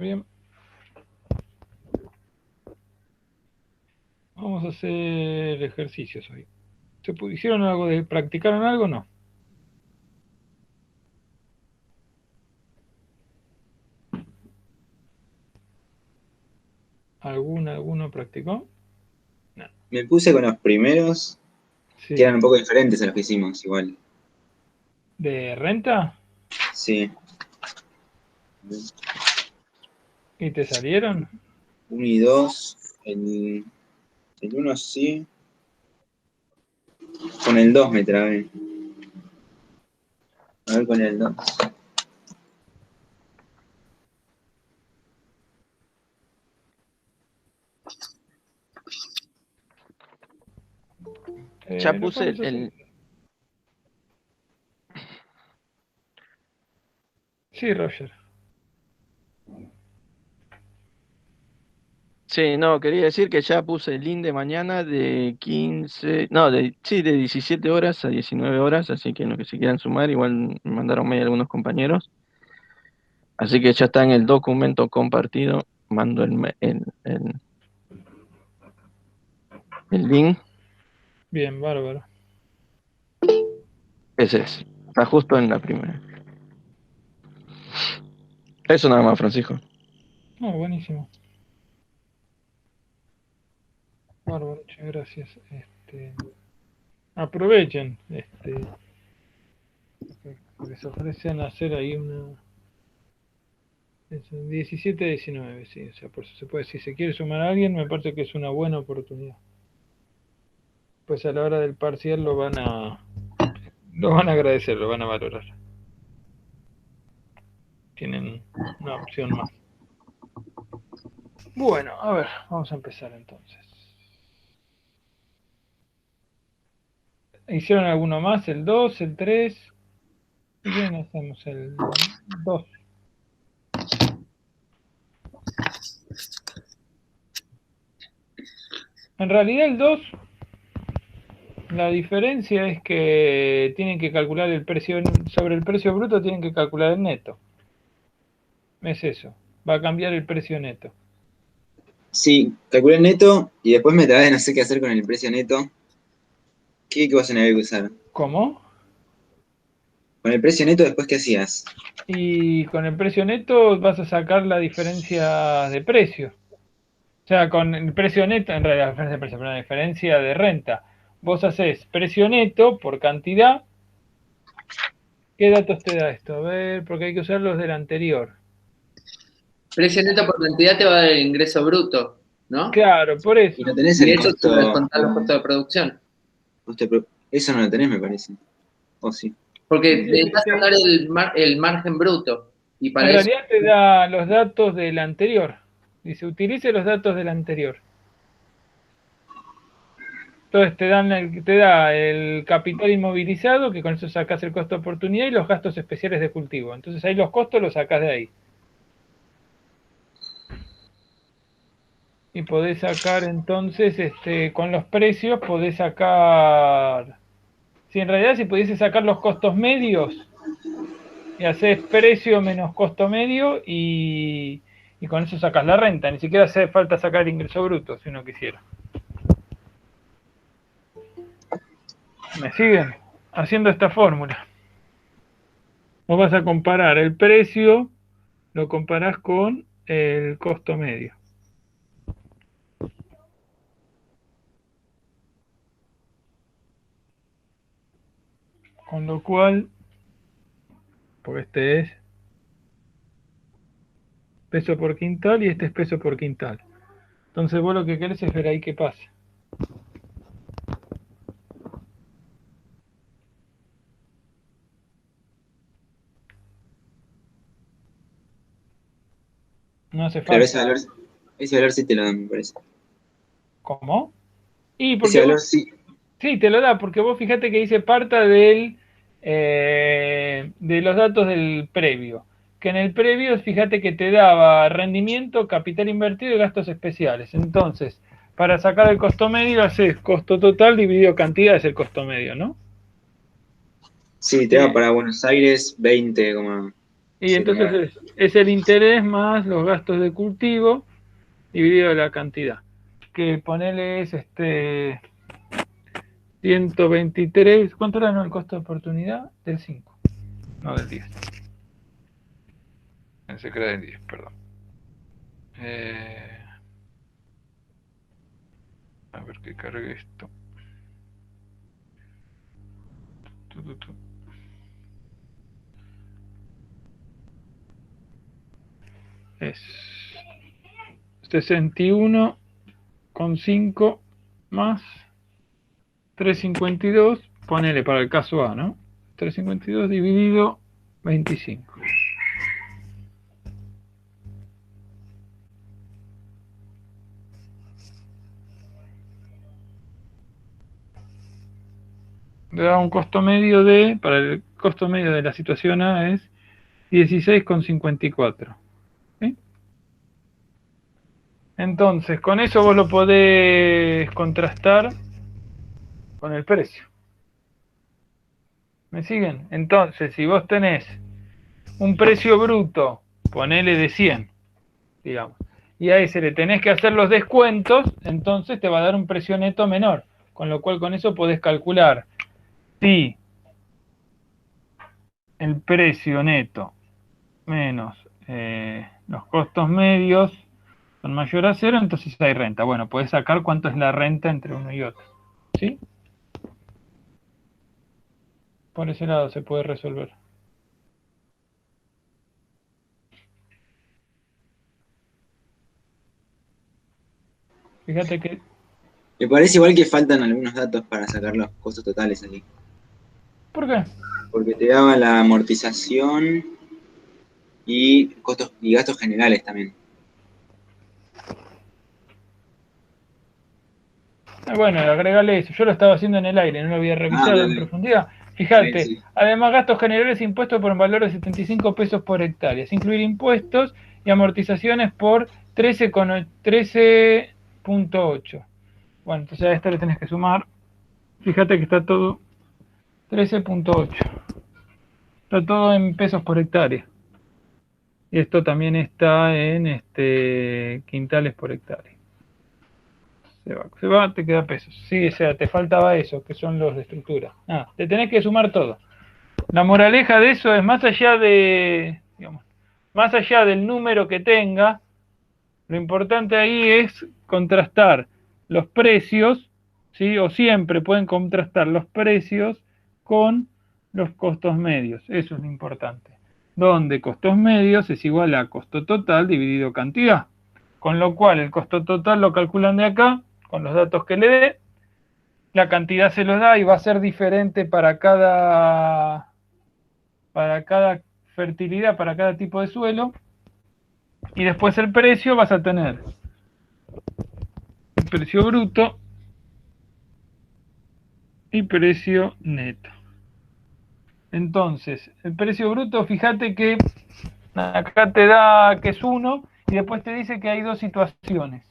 Bien. Vamos a hacer ejercicios hoy. ¿Hicieron algo practicaron algo o no? ¿Alguno practicó? No. Me puse con los primeros, Sí. que eran un poco diferentes a los que hicimos, igual. ¿De renta? Sí. ¿Y te salieron? 1 y 2. El 1 sí. Con el 2 me trabé. A ver con el 2. Ya No puse pones así. Sí, Roger. Sí, no, quería decir que ya puse el link de mañana de 15, no, de 17 horas a 19 horas, así que los que se quieran sumar, igual me mandaron mail algunos compañeros. Así que ya está en el documento compartido, mando el link, Bien, bárbaro. ese es, está justo en la primera. Eso nada más, Francisco. No, buenísimo. Bárbaro, muchas gracias. Aprovechen, que les ofrecen hacer ahí una 17-19, sí, o sea, por eso se puede, si se quiere sumar a alguien, me parece que es una buena oportunidad. Pues a la hora del parcial lo van a agradecer, lo van a valorar. Tienen una opción más. Bueno, a ver, vamos a empezar entonces. ¿Hicieron alguno más? ¿El 2, el 3? Si quieren hacemos el 2. En realidad el 2, la diferencia es que tienen que calcular el precio, sobre el precio bruto tienen que calcular el neto. Es eso, va a cambiar el precio neto. Sí, calculé el neto y después me trabé, no sé qué hacer con el precio neto. ¿Qué ecuación había que usar? ¿Cómo? Con el precio neto, ¿después qué hacías? Y con el precio neto vas a sacar la diferencia de precio. O sea, con el precio neto, en realidad la diferencia de precio, pero la diferencia de renta. Vos haces precio neto por cantidad. ¿Qué datos te da esto? A ver, porque hay que usar los del anterior. Precio neto por cantidad te va a dar el ingreso bruto, ¿no? Claro, por Y eso. no tenés Y el eso sin costo. descontar los costos de producción. Eso no lo tenés, me parece. ¿O sí? Porque Sí, necesitas sacar el margen bruto. Y en para eso, realidad te da los datos del anterior. Dice, utilice los datos del anterior. Entonces te da el capital inmovilizado, que con eso sacas el costo de oportunidad, y los gastos especiales de cultivo. Entonces ahí los costos los sacás de ahí. Y podés sacar entonces, con los precios, podés sacar. Si en realidad si pudiese sacar los costos medios, y haces precio menos costo medio, y con eso sacas la renta. Ni siquiera hace falta sacar ingreso bruto, si uno quisiera. ¿Me siguen? Haciendo esta fórmula. Vos vas a comparar el precio, lo comparás con el costo medio. Con lo cual, porque este es peso por quintal y este es peso por quintal. Entonces vos lo que querés es ver ahí qué pasa. No hace Claro, falta. ese valor sí te lo dan, me parece. ¿Cómo? Y Ese porque vos, valor sí. sí, te lo da, porque vos fíjate que dice parta de los datos del previo. Que en el previo, fíjate que te daba rendimiento, capital invertido y gastos especiales. Entonces, para sacar el costo medio, haces costo total dividido cantidad, es el costo medio, ¿no? Sí, te va para Buenos Aires 20, Y entonces es el interés más los gastos de cultivo dividido la cantidad. Que ponele es 123. ¿Cuánto era el costo de oportunidad? Del 5, no del 10. Pensé que era del 10, perdón. A ver que cargue esto. Es 61,5 más 352. Ponele para el caso A, ¿no? 352 dividido 25. Da un costo medio para el costo medio de la situación A es 16,54. ¿Sí? Entonces, con eso vos lo podés contrastar con el precio. ¿Me siguen? Entonces, si vos tenés un precio bruto, ponele de 100, digamos, y a ese le tenés que hacer los descuentos, entonces te va a dar un precio neto menor. Con lo cual, con eso podés calcular si el precio neto menos los costos medios son mayor a 0, entonces hay renta. Bueno, podés sacar cuánto es la renta entre uno y otro. ¿Sí? Por ese lado se puede resolver. Fíjate que... Me parece igual que faltan algunos datos para sacar los costos totales aquí. ¿Por qué? Porque te daba la amortización y costos y gastos generales también. Bueno, agregale eso. Yo lo estaba haciendo en el aire, no lo había revisado en Dale. profundidad. Fíjate, Sí. además gastos generales impuestos por un valor de 75 pesos por hectárea, sin incluir impuestos y amortizaciones por 13,8. Bueno, entonces a esto le tenés que sumar. Fíjate que está todo 13,8. Está todo en pesos por hectárea. Y esto también está en quintales por hectárea. Se va, te queda pesos. Sí, o sea, te faltaba eso, que son los de estructura. Te tenés que sumar todo. La moraleja de eso es más allá más allá del número que tenga, lo importante ahí es contrastar los precios, ¿sí? O siempre pueden contrastar los precios con los costos medios. Eso es lo importante. Donde costos medios es igual a costo total dividido cantidad. Con lo cual el costo total lo calculan de acá, con los datos que le dé. La cantidad se los da y va a ser diferente para cada fertilidad, para cada tipo de suelo. Y después el precio vas a tener el precio bruto y precio neto. Entonces, el precio bruto, fíjate que acá te da que es 1 y después te dice que hay dos situaciones.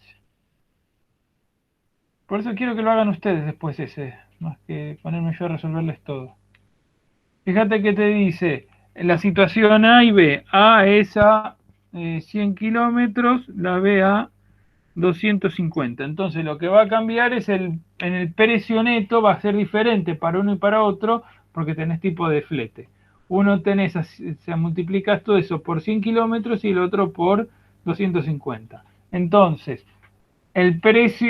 Por eso quiero que lo hagan ustedes después ese, más que ponerme yo a resolverles todo. Fíjate que te dice la situación A y B. A es a 100 kilómetros, la B a 250. Entonces lo que va a cambiar es en el precio neto va a ser diferente para uno y para otro porque tenés tipo de flete. Uno tenés, se multiplicas todo eso por 100 kilómetros y el otro por 250. Entonces, el precio,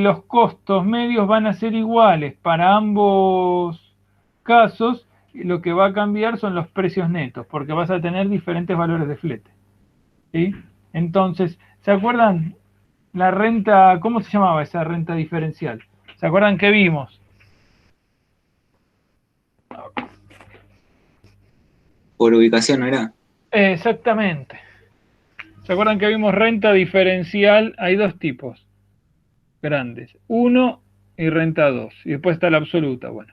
los costos medios van a ser iguales para ambos casos. Lo que va a cambiar son los precios netos porque vas a tener diferentes valores de flete. ¿Sí? Entonces, ¿se acuerdan? La renta, ¿cómo se llamaba esa renta diferencial? ¿Se acuerdan que vimos? Por ubicación, ¿no era? Exactamente. ¿Se acuerdan que vimos renta diferencial? Hay dos tipos grandes. 1 y renta 2. Y después está la absoluta. Bueno.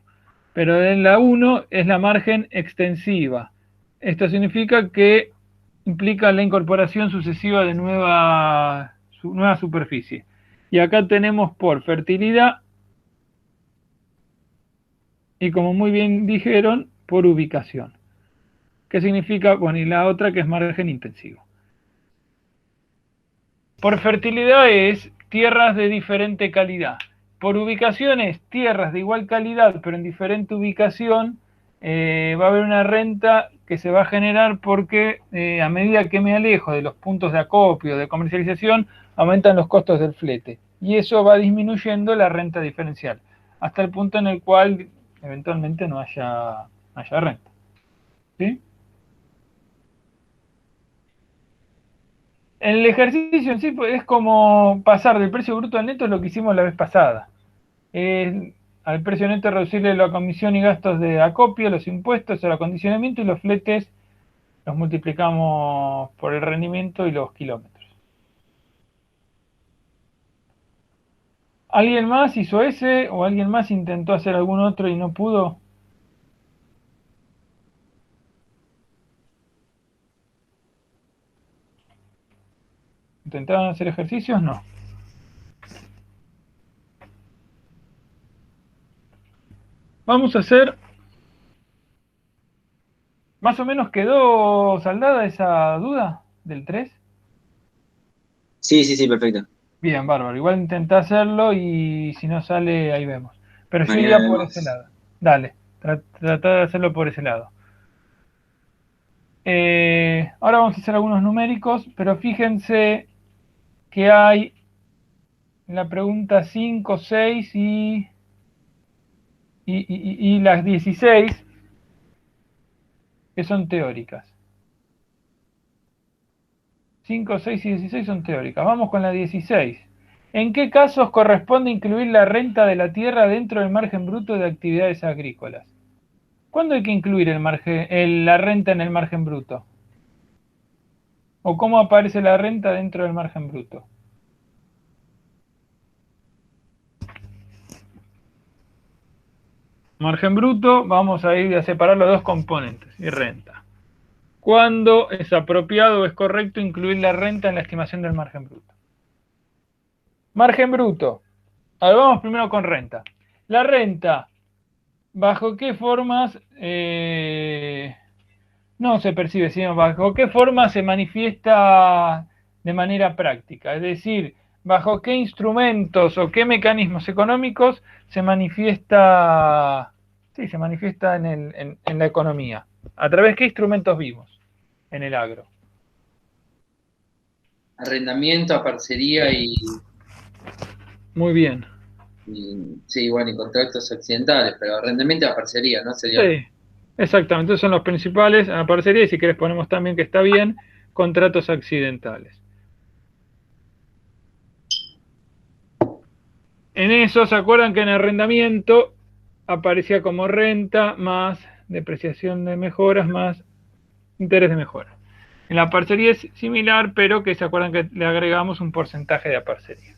Pero en la 1 es la margen extensiva. Esto significa que implica la incorporación sucesiva de nueva superficie. Y acá tenemos por fertilidad y como muy bien dijeron, por ubicación. que significa, bueno, y la otra que es margen intensivo. Por fertilidad es tierras de diferente calidad. Por ubicaciones, tierras de igual calidad, pero en diferente ubicación, va a haber una renta que se va a generar porque a medida que me alejo de los puntos de acopio, de comercialización, aumentan los costos del flete. Y eso va disminuyendo la renta diferencial, hasta el punto en el cual eventualmente no haya renta. ¿Sí? El ejercicio en sí es como pasar del precio bruto al neto, es lo que hicimos la vez pasada. Al precio neto reducirle la comisión y gastos de acopio, los impuestos, el acondicionamiento y los fletes los multiplicamos por el rendimiento y los kilómetros. ¿Alguien más hizo ese o alguien más intentó hacer algún otro y no pudo? ¿Intentaron hacer ejercicios? No. Vamos a hacer... ¿Más o menos quedó saldada esa duda del 3? Sí, perfecto. Bien, bárbaro. Igual intenta hacerlo y si no sale, ahí vemos. Pero yo Mañana iría por vemos. ese lado. Dale, trata de hacerlo por ese lado. Ahora vamos a hacer algunos numéricos, pero fíjense que hay en la pregunta 5, 6 y las 16 que son teóricas. 5, 6 y 16 son teóricas. Vamos con la 16. ¿En qué casos corresponde incluir la renta de la tierra dentro del margen bruto de actividades agrícolas? ¿Cuándo hay que incluir la renta en el margen bruto? ¿O cómo aparece la renta dentro del margen bruto? Margen bruto, vamos a ir a separar los dos componentes y renta. ¿Cuándo es apropiado o es correcto incluir la renta en la estimación del margen bruto? Margen bruto. Ahora vamos primero con renta. La renta, ¿bajo qué formas no se percibe, sino bajo qué forma se manifiesta de manera práctica? Es decir, bajo qué instrumentos o qué mecanismos económicos se manifiesta, sí, se manifiesta en la economía. ¿A través de qué instrumentos vimos en el agro? Arrendamiento, a parcería Muy bien. sí, bueno, y contratos accidentales, pero arrendamiento a parcería, ¿no? Sería. Sí, exactamente. Esos son los principales. Aparecería, y si querés ponemos también que está bien, contratos accidentales. En eso, ¿se acuerdan que en arrendamiento aparecía como renta más depreciación de mejoras más interés de mejora? En la parcería es similar, pero que se acuerdan que le agregamos un porcentaje de aparcería.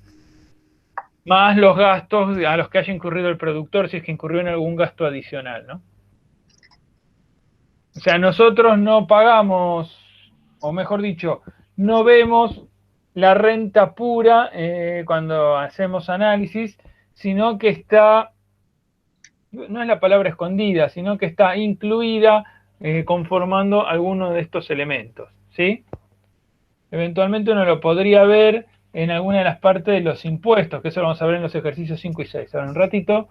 Más los gastos a los que haya incurrido el productor, si es que incurrió en algún gasto adicional, ¿no? O sea, nosotros no pagamos, o mejor dicho, no vemos la renta pura cuando hacemos análisis, sino que está, no es la palabra escondida, sino que está incluida conformando alguno de estos elementos, ¿sí? Eventualmente uno lo podría ver en alguna de las partes de los impuestos, que eso lo vamos a ver en los ejercicios 5 y 6, ahora un ratito,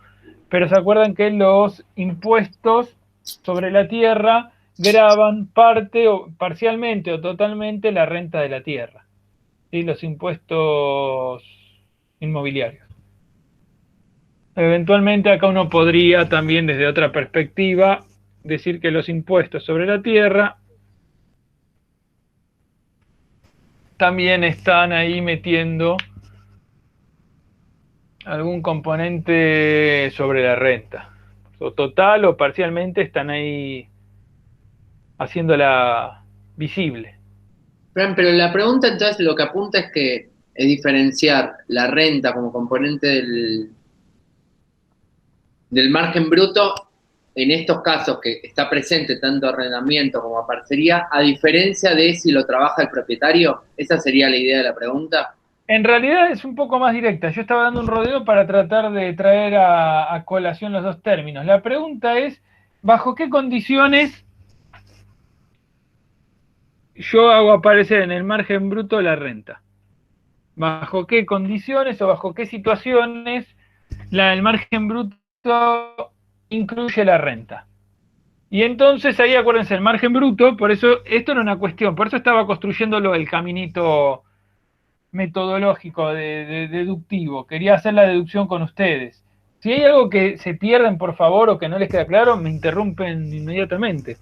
pero se acuerdan que los impuestos sobre la tierra graban parte o parcialmente o totalmente la renta de la tierra, ¿sí? Los impuestos inmobiliarios. Eventualmente acá uno podría también desde otra perspectiva decir que los impuestos sobre la tierra también están ahí metiendo algún componente sobre la renta. O total o parcialmente están ahí haciéndola visible. Pero la pregunta entonces lo que apunta es diferenciar la renta como componente del margen bruto en estos casos que está presente tanto arrendamiento como parcería, a diferencia de si lo trabaja el propietario. ¿Esa sería la idea de la pregunta? En realidad es un poco más directa. Yo estaba dando un rodeo para tratar de traer a colación los dos términos. La pregunta es, ¿bajo qué condiciones yo hago aparecer en el margen bruto la renta. ¿Bajo qué condiciones o bajo qué situaciones el margen bruto incluye la renta? Y entonces ahí acuérdense, el margen bruto, por eso esto era una cuestión, por eso estaba construyéndolo el caminito metodológico, deductivo. Quería hacer la deducción con ustedes. Si hay algo que se pierden, por favor, o que no les queda claro, me interrumpen inmediatamente.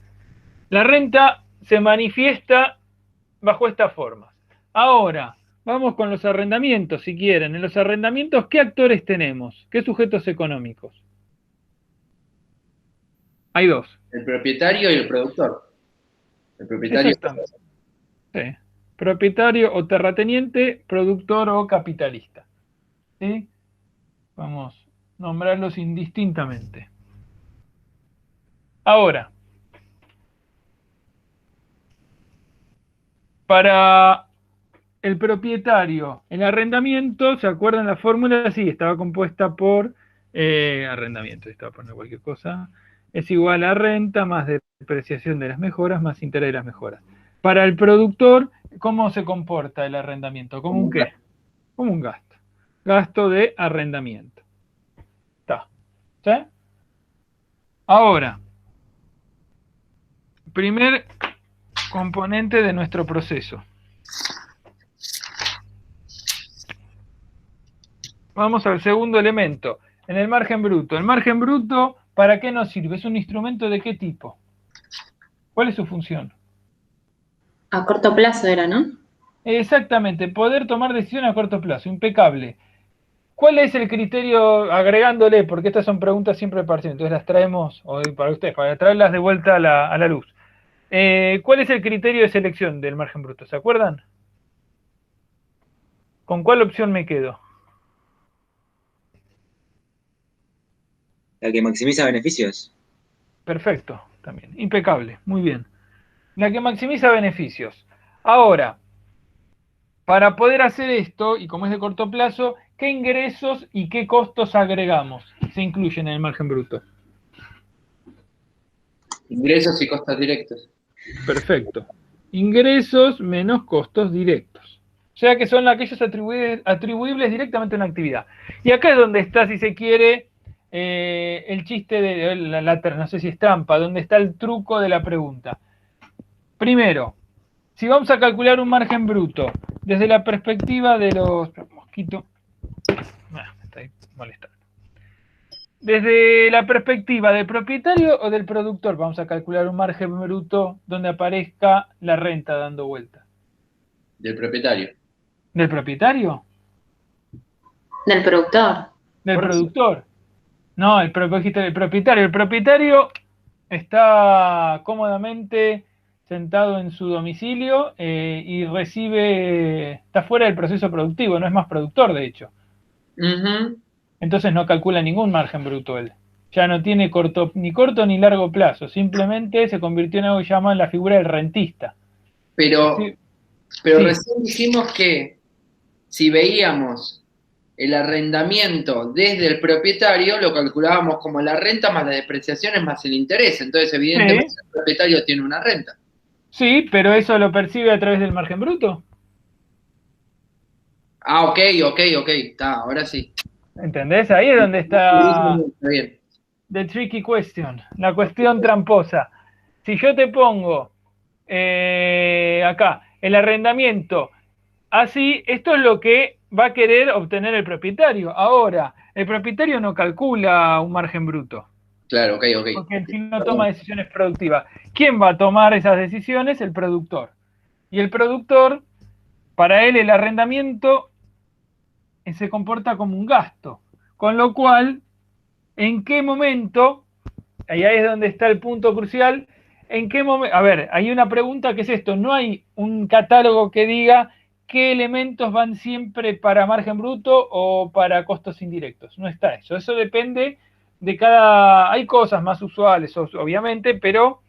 La renta se manifiesta bajo esta forma. Ahora, vamos con los arrendamientos, si quieren. En los arrendamientos, ¿qué actores tenemos? ¿Qué sujetos económicos? Hay dos. El propietario y el productor. El propietario. Exactamente. Sí. Propietario o terrateniente, productor o capitalista. ¿Sí? Vamos a nombrarlos indistintamente. Ahora, para el propietario, el arrendamiento, ¿se acuerdan la fórmula? Sí, estaba compuesta por arrendamiento, estaba poniendo cualquier cosa, es igual a renta más depreciación de las mejoras más interés de las mejoras. Para el productor, ¿cómo se comporta el arrendamiento? ¿Como un qué? Como un gasto. Gasto de arrendamiento. Está. ¿Sí? Ahora, primer componente de nuestro proceso. Vamos al segundo elemento, en el margen bruto. El margen bruto, ¿para qué nos sirve? ¿Es un instrumento de qué tipo? ¿Cuál es su función? A corto plazo era, ¿no? Exactamente, poder tomar decisiones a corto plazo, impecable. ¿Cuál es el criterio, agregándole, porque estas son preguntas siempre parciales, entonces las traemos hoy para ustedes, para traerlas de vuelta a la luz? ¿Cuál es el criterio de selección del margen bruto? ¿Se acuerdan? ¿Con cuál opción me quedo? La que maximiza beneficios. Perfecto, también, impecable, muy bien. La que maximiza beneficios. Ahora, para poder hacer esto, y como es de corto plazo, ¿qué ingresos y qué costos agregamos? Se incluyen en el margen bruto. Ingresos y costos directos. Perfecto. Ingresos menos costos directos. O sea que son aquellos atribuibles directamente a una actividad. Y acá es donde está, si se quiere, el chiste de no sé si es trampa, donde está el truco de la pregunta. Primero, si vamos a calcular un margen bruto desde la perspectiva de los... Mosquito. Me está ahí molestando. Desde la perspectiva del propietario o del productor, vamos a calcular un margen bruto donde aparezca la renta dando vuelta. Del propietario. ¿Del propietario? Del productor. ¿Del productor? No, el propietario. El propietario está cómodamente sentado en su domicilio y está fuera del proceso productivo, no es más productor, de hecho. Entonces no calcula ningún margen bruto él. Ya no tiene ni corto ni largo plazo, simplemente se convirtió en algo que llaman la figura del rentista. Pero Sí. recién dijimos que si veíamos el arrendamiento desde el propietario, lo calculábamos como la renta más las depreciaciones más el interés. Entonces, evidentemente, el propietario tiene una renta. Sí, pero eso lo percibe a través del margen bruto. Ah, ok, está, ahora sí. ¿Entendés? Ahí es donde está Está bien. the tricky question, la cuestión tramposa. Si yo te pongo acá el arrendamiento así, esto es lo que va a querer obtener el propietario. Ahora, el propietario no calcula un margen bruto. Claro, ok. Porque en fin no toma decisiones productivas. ¿Quién va a tomar esas decisiones? El productor. Y el productor, para él el arrendamiento se comporta como un gasto. Con lo cual, ¿en qué momento? Ahí es donde está el punto crucial. ¿En qué momento? A ver, hay una pregunta que es esto. No hay un catálogo que diga qué elementos van siempre para margen bruto o para costos indirectos. No está eso. Eso depende de cada... Hay cosas más usuales, obviamente, pero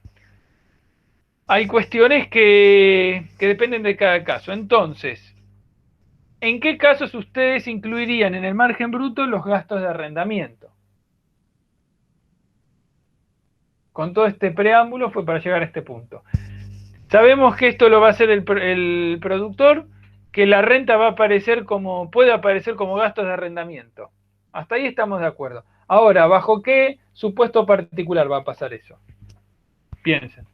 hay cuestiones que dependen de cada caso. Entonces, ¿en qué casos ustedes incluirían en el margen bruto los gastos de arrendamiento? Con todo este preámbulo fue para llegar a este punto. Sabemos que esto lo va a hacer el productor, que la renta va a aparecer puede aparecer como gastos de arrendamiento. Hasta ahí estamos de acuerdo. Ahora, ¿bajo qué supuesto particular va a pasar eso? Piensen.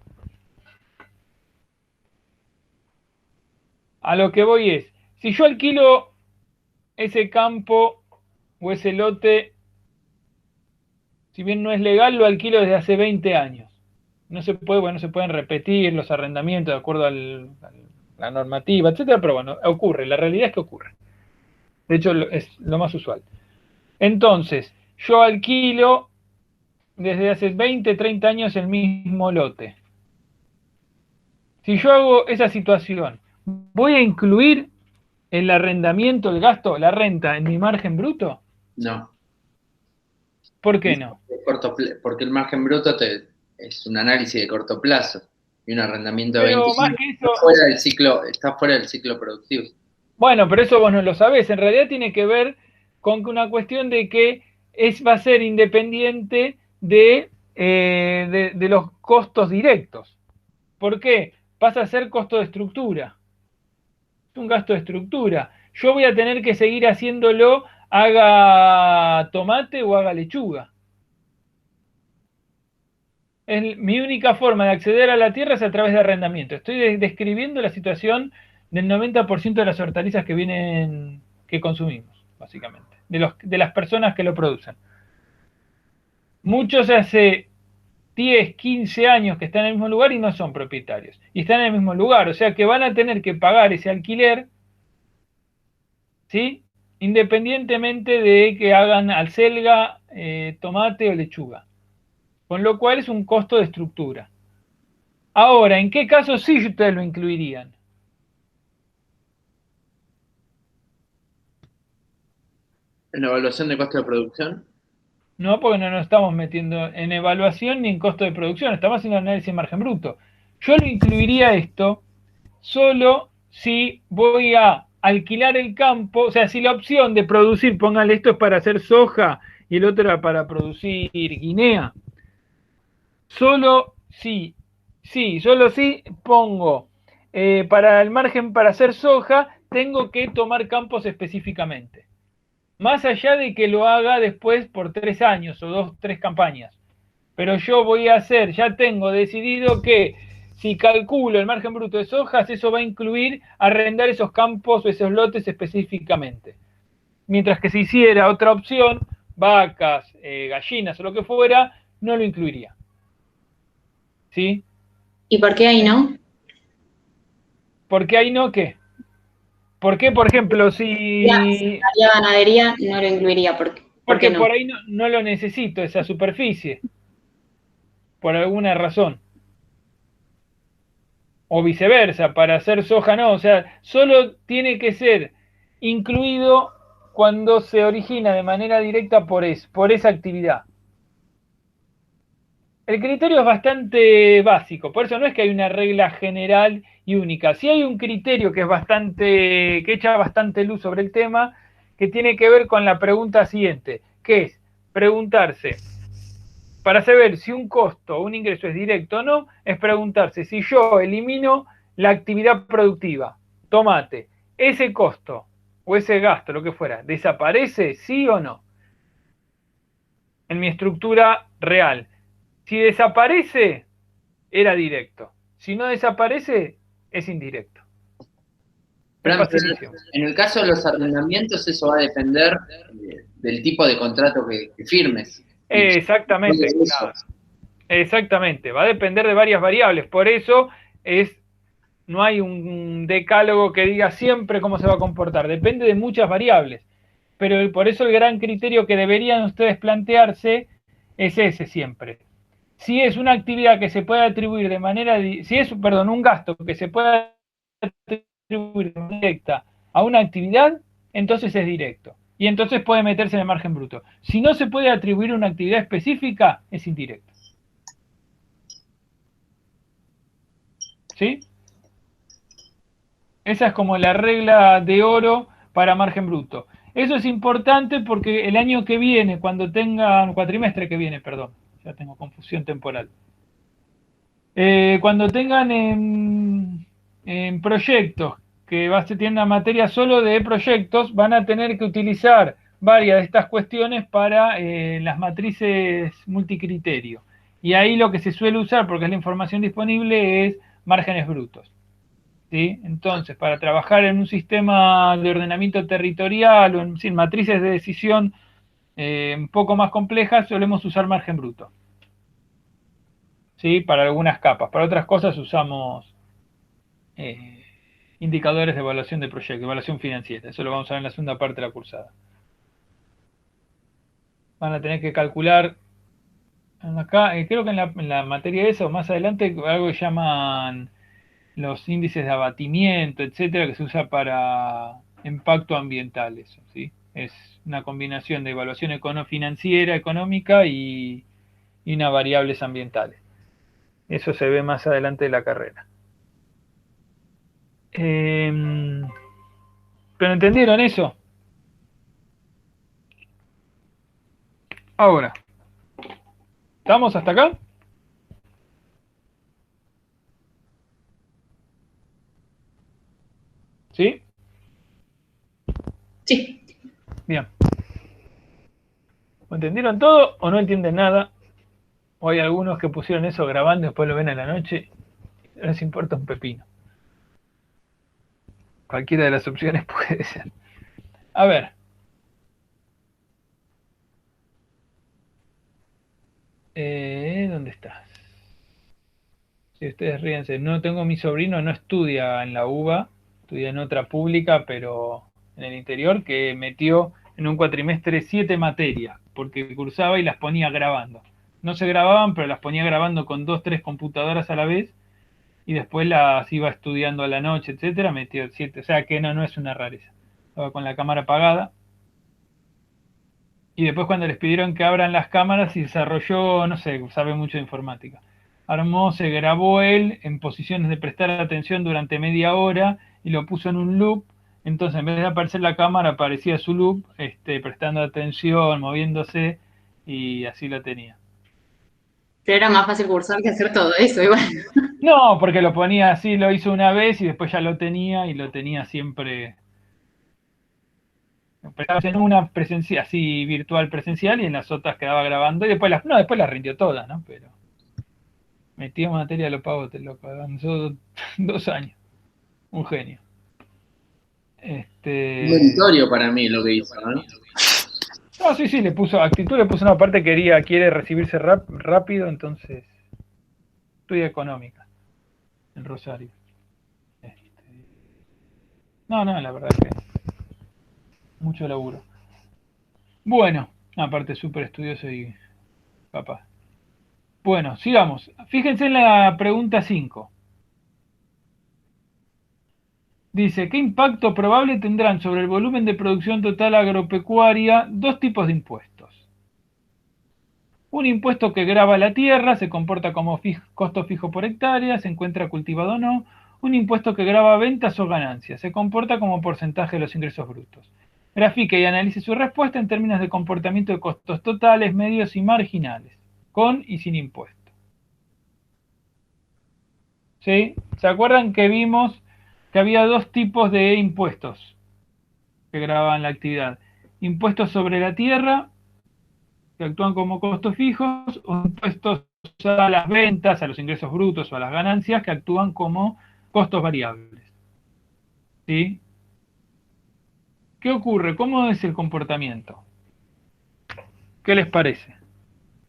A lo que voy es, si yo alquilo ese campo o ese lote, si bien no es legal, lo alquilo desde hace 20 años. No se pueden repetir los arrendamientos de acuerdo a la normativa, etcétera, pero bueno, ocurre, la realidad es que ocurre. De hecho, es lo más usual. Entonces, yo alquilo desde hace 20, 30 años el mismo lote. Si yo hago esa situación, ¿voy a incluir el arrendamiento, el gasto, la renta en mi margen bruto? No. ¿Por qué no? Porque el margen bruto es un análisis de corto plazo y un arrendamiento de Pero 25 más que eso, está fuera del ciclo productivo. bueno, pero eso vos no lo sabés. En realidad tiene que ver con una cuestión de que va a ser independiente de los costos directos. ¿Por qué? Pasa a ser costo de estructura. Es un gasto de estructura. Yo voy a tener que seguir haciéndolo, haga tomate o haga lechuga. Mi única forma de acceder a la tierra es a través de arrendamiento. Estoy describiendo la situación del 90% de las hortalizas que consumimos, básicamente, de las personas que lo producen. Muchos hace 10, 15 años que están en el mismo lugar y no son propietarios. Y están en el mismo lugar, o sea que van a tener que pagar ese alquiler, ¿sí? Independientemente de que hagan alcelga, tomate o lechuga. Con lo cual es un costo de estructura. Ahora, ¿en qué casos sí ustedes lo incluirían? ¿En la evaluación de costo de producción? No, porque no nos estamos metiendo en evaluación ni en costo de producción, estamos haciendo análisis de margen bruto. Yo lo incluiría esto solo si voy a alquilar el campo, o sea, si la opción de producir, póngale esto es para hacer soja y el otro era para producir guinea. Solo si pongo para el margen para hacer soja, tengo que tomar campos específicamente. Más allá de que lo haga después por 3 años o 2, 3 campañas. Pero yo voy a hacer, ya tengo decidido que si calculo el margen bruto de sojas, eso va a incluir arrendar esos campos o esos lotes específicamente. Mientras que si hiciera otra opción, vacas, gallinas o lo que fuera, no lo incluiría. ¿Sí? ¿Y por qué ahí no? ¿Por qué ahí no qué? ¿Por qué, por ejemplo, si... Haría ganadería, no lo incluiría. Porque no? por ahí no lo necesito, esa superficie. Por alguna razón. O viceversa, para hacer soja no. O sea, solo tiene que ser incluido cuando se origina de manera directa por esa actividad. El criterio es bastante básico, por eso no es que hay una regla general y única. Sí hay un criterio que echa bastante luz sobre el tema, que tiene que ver con la pregunta siguiente, que es preguntarse, para saber si un costo o un ingreso es directo o no, es preguntarse si yo elimino la actividad productiva, tomate, ese costo o ese gasto, lo que fuera, ¿desaparece sí o no? En mi estructura real. Si desaparece, era directo. Si no desaparece, es indirecto. En el caso de los arrendamientos, eso va a depender del tipo de contrato que firmes. Exactamente. Claro. Exactamente. Va a depender de varias variables. Por eso no hay un decálogo que diga siempre cómo se va a comportar. Depende de muchas variables. Pero por eso el gran criterio que deberían ustedes plantearse es ese siempre. Si es una actividad que se puede atribuir de manera, un gasto que se puede atribuir de manera directa a una actividad, entonces es directo. Y entonces puede meterse en el margen bruto. Si no se puede atribuir una actividad específica, es indirecto. ¿Sí? Esa es como la regla de oro para margen bruto. Eso es importante porque el año que viene, cuatrimestre que viene, perdón, ya tengo confusión temporal. Cuando tengan en proyectos que va a tener una materia solo de proyectos, van a tener que utilizar varias de estas cuestiones para las matrices multicriterio. Y ahí lo que se suele usar, porque es la información disponible, es márgenes brutos. ¿Sí? Entonces, para trabajar en un sistema de ordenamiento territorial o en matrices de decisión un poco más complejas, solemos usar margen bruto. ¿Sí? Para algunas capas. Para otras cosas usamos indicadores de evaluación de proyecto, evaluación financiera. Eso lo vamos a ver en la segunda parte de la cursada. Van a tener que calcular acá, creo que en la materia de eso, más adelante, algo que llaman los índices de abatimiento, etcétera, que se usa para impacto ambiental, eso, ¿sí? Es una combinación de evaluación financiera, económica y unas variables ambientales. Eso se ve más adelante de la carrera. ¿Pero entendieron eso? Ahora, ¿estamos hasta acá? ¿Sí? Sí. Bien. ¿O entendieron todo o no entienden nada? O hay algunos que pusieron eso grabando y después lo ven en la noche. No les importa un pepino. Cualquiera de las opciones puede ser. A ver. ¿Dónde estás? Si ustedes ríense. No tengo mi sobrino, no estudia en la UBA, estudia en otra pública, pero en el interior, que metió en un cuatrimestre 7 materias, porque cursaba y las ponía grabando. No se grababan, pero las ponía grabando con 2, 3 computadoras a la vez, y después las iba estudiando a la noche, etcétera, metió 7. O sea que no es una rareza. Estaba con la cámara apagada. Y después cuando les pidieron que abran las cámaras y desarrolló, no sé, sabe mucho de informática. Armó, se grabó él en posiciones de prestar atención durante media hora y lo puso en un loop. Entonces en vez de aparecer la cámara aparecía su loop, prestando atención, moviéndose y así lo tenía. Pero era más fácil cursar que hacer todo eso, igual. No, porque lo ponía así, lo hizo una vez y después ya lo tenía y lo tenía siempre. En una presencia así virtual presencial y en las otras quedaba grabando y después después las rindió todas, ¿no? Pero metió materia lo pago, te lo avanzó 2 años. Un genio. Un meritorio para mí lo que hizo, ¿no? No, sí, le puso actitud, le puso una parte, quiere recibirse rápido, entonces estudia económica en Rosario. No, la verdad que mucho laburo. Bueno, aparte súper estudioso y capaz. Bueno, sigamos. Fíjense en la pregunta 5. Dice, ¿qué impacto probable tendrán sobre el volumen de producción total agropecuaria dos tipos de impuestos? Un impuesto que grava la tierra, se comporta como costo fijo por hectárea, se encuentra cultivado o no. Un impuesto que grava ventas o ganancias, se comporta como porcentaje de los ingresos brutos. Grafique y analice su respuesta en términos de comportamiento de costos totales, medios y marginales, con y sin impuesto. ¿Sí? ¿Se acuerdan que vimos que había dos tipos de impuestos que grababan la actividad? Impuestos sobre la tierra, que actúan como costos fijos, o impuestos a las ventas, a los ingresos brutos o a las ganancias, que actúan como costos variables. ¿Sí? ¿Qué ocurre? ¿Cómo es el comportamiento? ¿Qué les parece?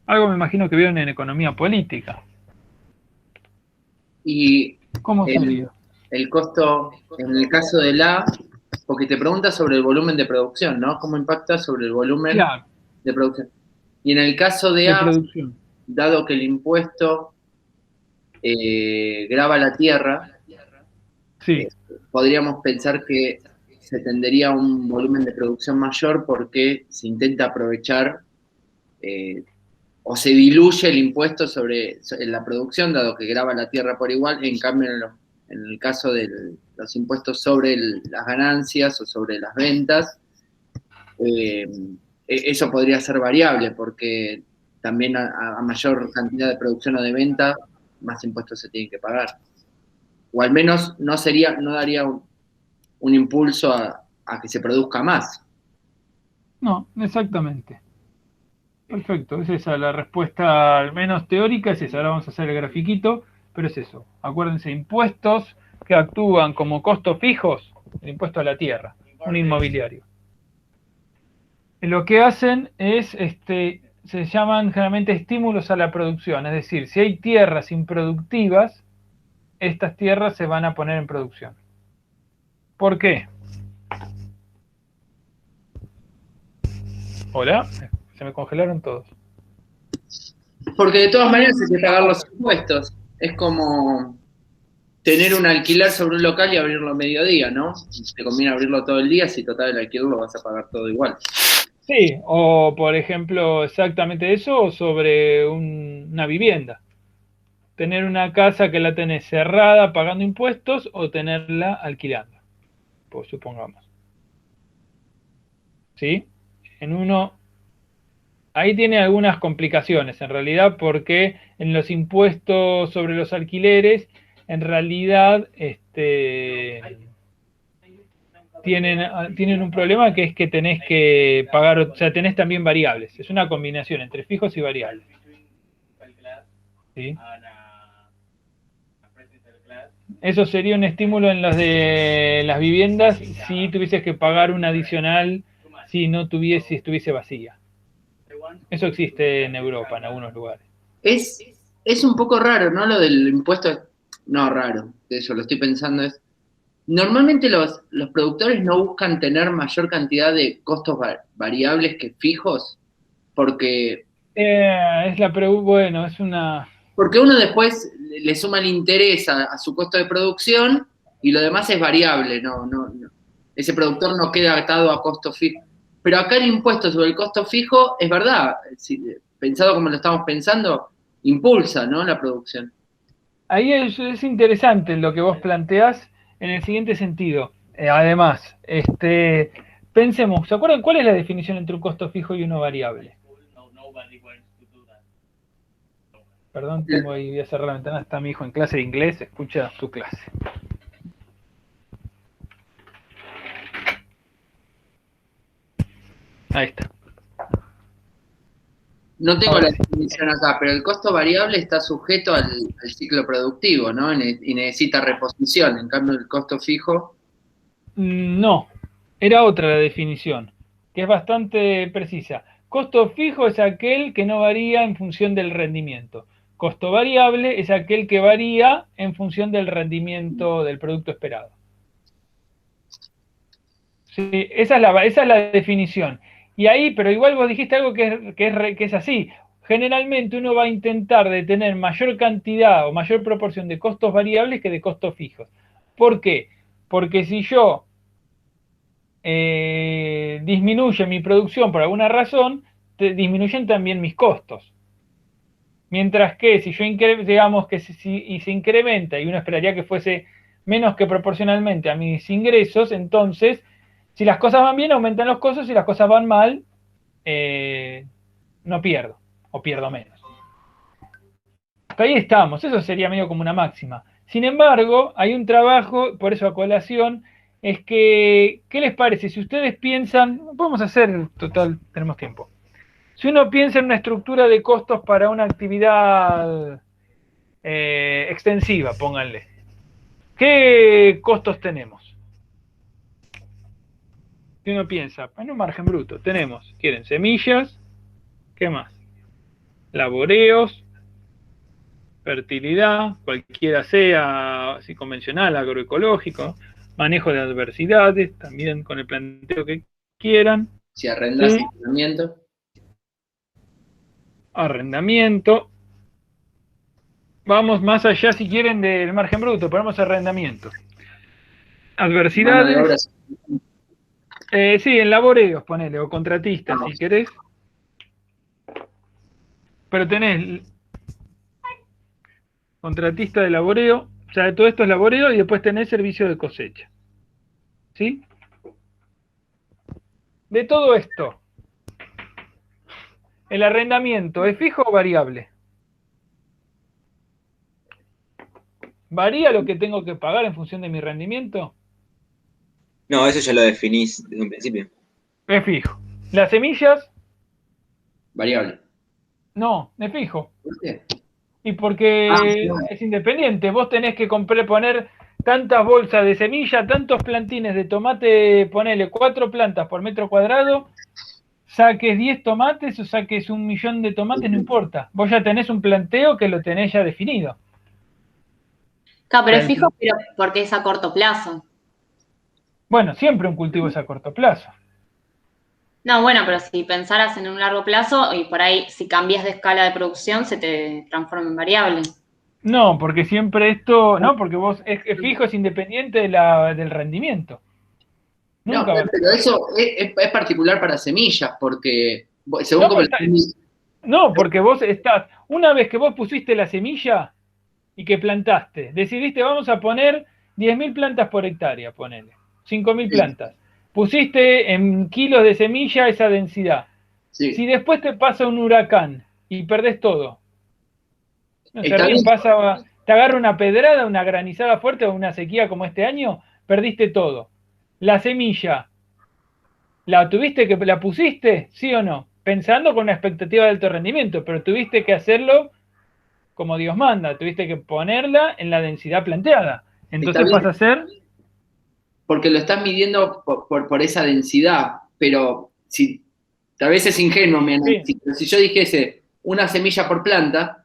Algo me imagino que vieron en economía política. Y ¿Cómo sería? el costo, en el caso de porque te pregunta sobre el volumen de producción, ¿no? ¿Cómo impacta sobre el volumen de producción? Y en el caso de producción, dado que el impuesto grava la tierra, sí. Podríamos pensar que se tendería a un volumen de producción mayor porque se intenta aprovechar o se diluye el impuesto sobre la producción, dado que grava la tierra por igual. En cambio, en el caso de los impuestos sobre las ganancias o sobre las ventas, eso podría ser variable porque también a mayor cantidad de producción o de venta más impuestos se tienen que pagar. O al menos no daría un impulso a que se produzca más. No, exactamente. Perfecto, es esa la respuesta, al menos teórica, es esa. Ahora vamos a hacer el grafiquito, pero es eso. Acuérdense, impuestos que actúan como costos fijos, el impuesto a la tierra, un inmobiliario. Lo que hacen es, se llaman generalmente estímulos a la producción, es decir, si hay tierras improductivas, estas tierras se van a poner en producción. ¿Por qué? Hola, se me congelaron todos. Porque de todas maneras hay que pagar los impuestos. Es como tener un alquiler sobre un local y abrirlo a mediodía, ¿no? Te conviene abrirlo todo el día, si total el alquiler lo vas a pagar todo igual. Sí, o por ejemplo, exactamente eso, o sobre una vivienda. Tener una casa que la tenés cerrada pagando impuestos o tenerla alquilando, pues supongamos. ¿Sí? En uno, ahí tiene algunas complicaciones en realidad, porque en los impuestos sobre los alquileres, en realidad, tienen un problema, que es que tenés que pagar, o sea, tenés también variables. Es una combinación entre fijos y variables. ¿Sí? Eso sería un estímulo en los de las viviendas si tuvieses que pagar un adicional si estuviese vacía. Eso existe en Europa, en algunos lugares. Es un poco raro, ¿no? Lo del impuesto. No, raro. De eso lo estoy pensando. Normalmente los productores no buscan tener mayor cantidad de costos variables que fijos, porque Bueno, es una... Porque uno después le suma el interés a su costo de producción y lo demás es variable, no. Ese productor no queda atado a costo fijo. Pero acá el impuesto sobre el costo fijo, es verdad, pensado como lo estamos pensando, impulsa, ¿no? La producción. Ahí es interesante lo que vos planteás en el siguiente sentido. Además, pensemos, ¿se acuerdan cuál es la definición entre un costo fijo y uno variable? Perdón, voy a cerrar la ventana, está mi hijo en clase de inglés, escucha su clase. Ahí está. No tengo Ahora la sí. definición acá, pero el costo variable está sujeto al ciclo productivo, ¿no? Y necesita reposición. En cambio, el costo fijo. No, era otra la definición, que es bastante precisa. Costo fijo es aquel que no varía en función del rendimiento. Costo variable es aquel que varía en función del rendimiento del producto esperado. Sí, esa es la definición. Y ahí, pero igual vos dijiste algo que es así. Generalmente uno va a intentar de tener mayor cantidad o mayor proporción de costos variables que de costos fijos. ¿Por qué? Porque si yo disminuye mi producción por alguna razón, disminuyen también mis costos. Mientras que si yo digamos que si se incrementa y uno esperaría que fuese menos que proporcionalmente a mis ingresos, entonces si las cosas van bien aumentan los costos, si las cosas van mal no pierdo o pierdo menos. Hasta ahí estamos, eso sería medio como una máxima. Sin embargo, hay un trabajo, por eso a colación, es que, ¿qué les parece? Si ustedes piensan, podemos hacer, total, tenemos tiempo. Si uno piensa en una estructura de costos para una actividad extensiva, pónganle, ¿qué costos tenemos? Si uno piensa, en un margen bruto, tenemos, quieren semillas, ¿qué más? Laboreos, fertilidad, cualquiera sea, así convencional, agroecológico, manejo de adversidades, también con el planteo que quieran. Si arrendas ¿sí? Arrendamiento. Vamos más allá, si quieren, del margen bruto, ponemos arrendamiento. Adversidades. Sí, en laboreos, ponele, o contratistas, si querés. Pero tenés contratista de laboreo, o sea, todo esto es laboreo y después tenés servicio de cosecha. ¿Sí? De todo esto, ¿el arrendamiento es fijo o variable? ¿Varía lo que tengo que pagar en función de mi rendimiento? No, eso ya lo definís desde un principio. Es fijo. Las semillas, Variable. no, es fijo. ¿Por qué? Y porque no. es independiente. Vos tenés que poner tantas bolsas de semilla, tantos plantines de tomate, ponele 4 plantas por metro cuadrado, saques 10 tomates o saques 1.000.000 de tomates, no importa. Vos ya tenés un planteo que lo tenés ya definido. Claro, pero es fijo, pero porque es a corto plazo. Bueno, siempre un cultivo es a corto plazo. No, bueno, pero si pensaras en un largo plazo y por ahí si cambias de escala de producción se te transforma en variable. No, porque siempre esto, no, porque vos es fijo, es independiente del rendimiento. No, Nunca va a pero eso es particular para semillas, porque según No, como no, porque vos estás, una vez que vos pusiste la semilla y que plantaste, decidiste vamos a poner 10.000 plantas por hectárea, ponele, 5.000 plantas. Pusiste en kilos de semilla esa densidad. sí, Si después te pasa un huracán y perdés todo, no se está ríen, bien. te agarra una pedrada, una granizada fuerte o una sequía como este año, perdiste todo. La semilla, ¿la pusiste? ¿Sí o no? Pensando con una expectativa de alto rendimiento, pero tuviste que hacerlo como Dios manda, tuviste que ponerla en la densidad planteada. Está Entonces bien, pasa a ser, porque lo estás midiendo por esa densidad, pero si tal vez es ingenuo mi sí, análisis, pero si yo dijese una semilla por planta,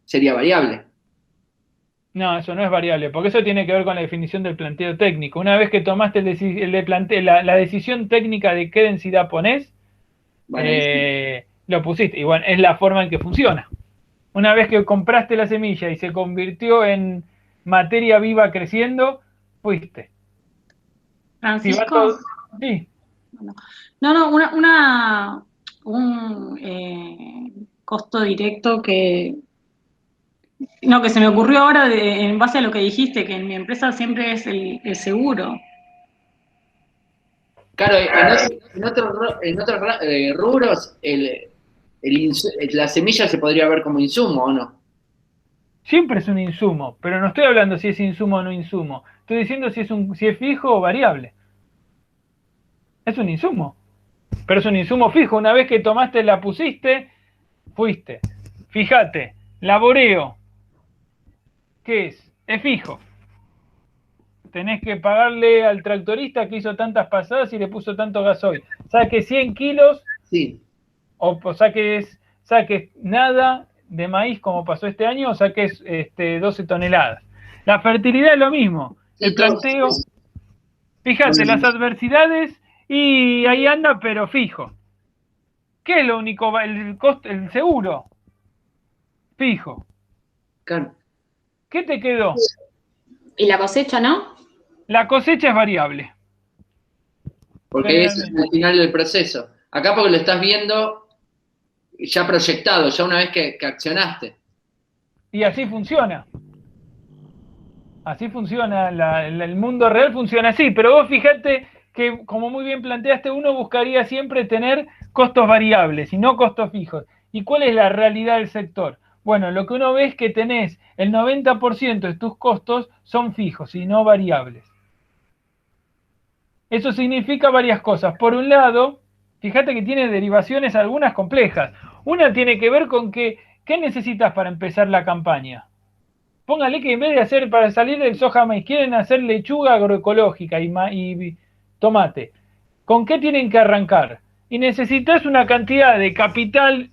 sería variable. no, eso no es variable, porque eso tiene que ver con la definición del planteo técnico. Una vez que tomaste la decisión técnica de qué densidad ponés, Bueno, ahí sí. lo pusiste. Y bueno, es la forma en que funciona. Una vez que compraste la semilla y se convirtió en materia viva creciendo, fuiste. Si va Francisco, todo, sí, no, un costo directo que se me ocurrió ahora en base a lo que dijiste, que en mi empresa siempre es el seguro. Claro, en otros rubros, la semilla se podría ver como insumo, ¿o no? siempre es un insumo, pero no estoy hablando si es insumo o no insumo. Estoy diciendo si es fijo o variable. Es un insumo, pero es un insumo fijo. Una vez que tomaste, la pusiste, fuiste. Fíjate, laboreo, ¿qué es? Es fijo. Tenés que pagarle al tractorista que hizo tantas pasadas y le puso tanto gasoil. Saque 100 kilos Sí. o saques nada de maíz como pasó este año o saques 12 toneladas. La fertilidad es lo mismo. Sí, El planteo, fíjate, las adversidades y ahí anda, pero fijo. ¿Qué es lo único? El seguro, fijo. Claro. ¿Qué te quedó? ¿Y la cosecha, no? La cosecha es variable. Porque ese es Generalmente. el final del proceso. Acá porque lo estás viendo ya proyectado, ya una vez que accionaste. Y así funciona. Así funciona, el mundo real funciona así, pero vos fíjate que, como muy bien planteaste, uno buscaría siempre tener costos variables y no costos fijos. ¿Y cuál es la realidad del sector? Bueno, lo que uno ve es que tenés el 90% de tus costos son fijos y no variables. Eso significa varias cosas. Por un lado, fíjate que tiene derivaciones algunas complejas. Una tiene que ver con ¿qué necesitas para empezar la campaña? Póngale que en vez de hacer para salir del soja maíz, quieren hacer lechuga agroecológica y tomate. ¿Con qué tienen que arrancar? Y necesitas una cantidad de capital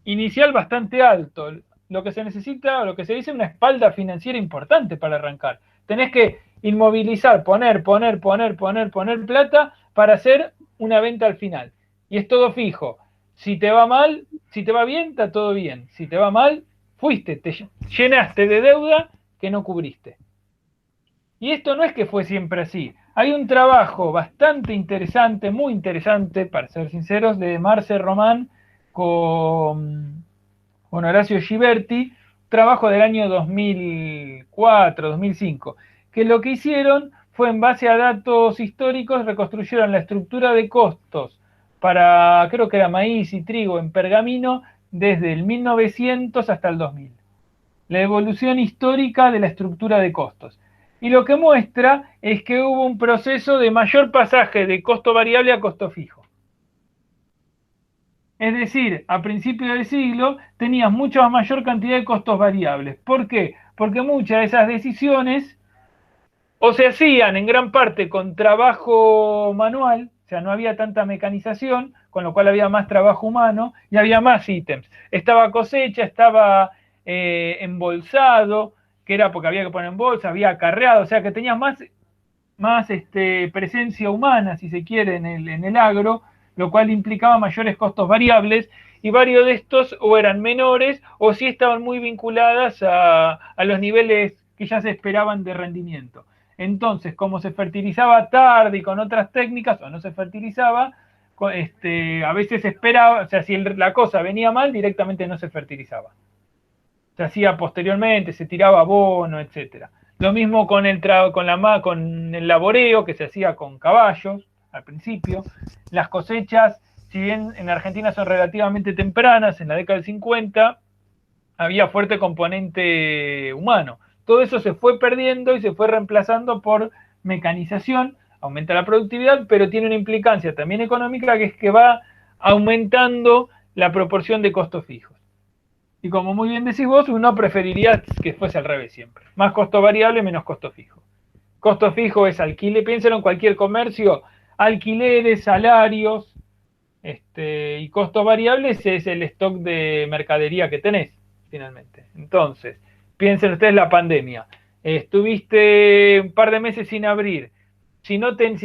inicial bastante alto. Lo que se necesita, o lo que se dice, una espalda financiera importante para arrancar. Tenés que inmovilizar, poner plata para hacer una venta al final. Y es todo fijo. Si te va mal, si te va bien, está todo bien. Si te va mal, fuiste, te llenaste de deuda que no cubriste. Y esto no es que fue siempre así. Hay un trabajo bastante interesante, muy interesante, para ser sinceros, de Marce Román con Horacio Giberti, trabajo del año 2004, 2005, que lo que hicieron fue en base a datos históricos, reconstruyeron la estructura de costos para, creo que era maíz y trigo en pergamino, desde el 1900 hasta el 2000. la evolución histórica de la estructura de costos. Y lo que muestra es que hubo un proceso de mayor pasaje de costo variable a costo fijo. Es decir, a principios del siglo tenías mucha mayor cantidad de costos variables. ¿Por qué? Porque muchas de esas decisiones o se hacían en gran parte con trabajo manual, o sea, no había tanta mecanización, con lo cual había más trabajo humano y había más ítems. Estaba cosecha, estaba embolsado, que era porque había que poner en bolsa, había acarreado, o sea que tenías más presencia humana, si se quiere, en el agro, lo cual implicaba mayores costos variables, y varios de estos o eran menores o sí estaban muy vinculadas a los niveles que ya se esperaban de rendimiento. Entonces, como se fertilizaba tarde y con otras técnicas, o no se fertilizaba, a veces se esperaba, o sea, si la cosa venía mal, directamente no se fertilizaba. Se hacía posteriormente, se tiraba abono, etcétera. Lo mismo con el laboreo, que se hacía con caballos al principio. Las cosechas, si bien en Argentina son relativamente tempranas, en la década del 50, había fuerte componente humano. Todo eso se fue perdiendo y se fue reemplazando por mecanización, aumenta la productividad, pero tiene una implicancia también económica, que es que va aumentando la proporción de costos fijos. Y como muy bien decís vos, uno preferiría que fuese al revés siempre. Más costo variable, menos costo fijo. Costo fijo es alquiler, piénselo en cualquier comercio, alquileres, salarios, y costos variables es el stock de mercadería que tenés, finalmente. Entonces, piensen ustedes la pandemia. Estuviste un par de meses sin abrir. Si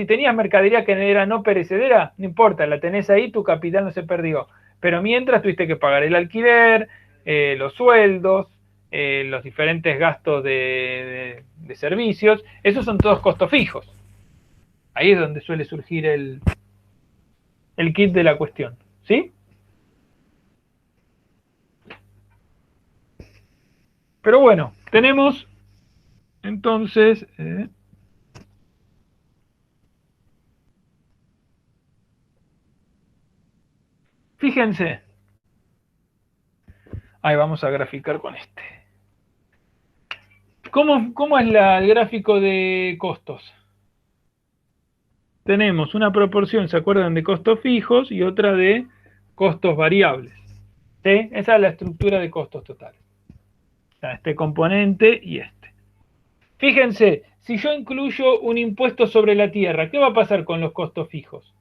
tenías mercadería que era no perecedera, no importa, la tenés ahí, tu capital no se perdió. Pero mientras tuviste que pagar el alquiler, los sueldos, los diferentes gastos de servicios, esos son todos costos fijos. Ahí es donde suele surgir el kit de la cuestión, ¿sí? Pero bueno, tenemos entonces fíjense, ahí vamos a graficar con este. ¿Cómo es el gráfico de costos? Tenemos una proporción, ¿se acuerdan? De costos fijos y otra de costos variables. ¿Sí? Esa es la estructura de costos totales. O sea, este componente y este. Fíjense, si yo incluyo un impuesto sobre la tierra, ¿qué va a pasar con los costos fijos?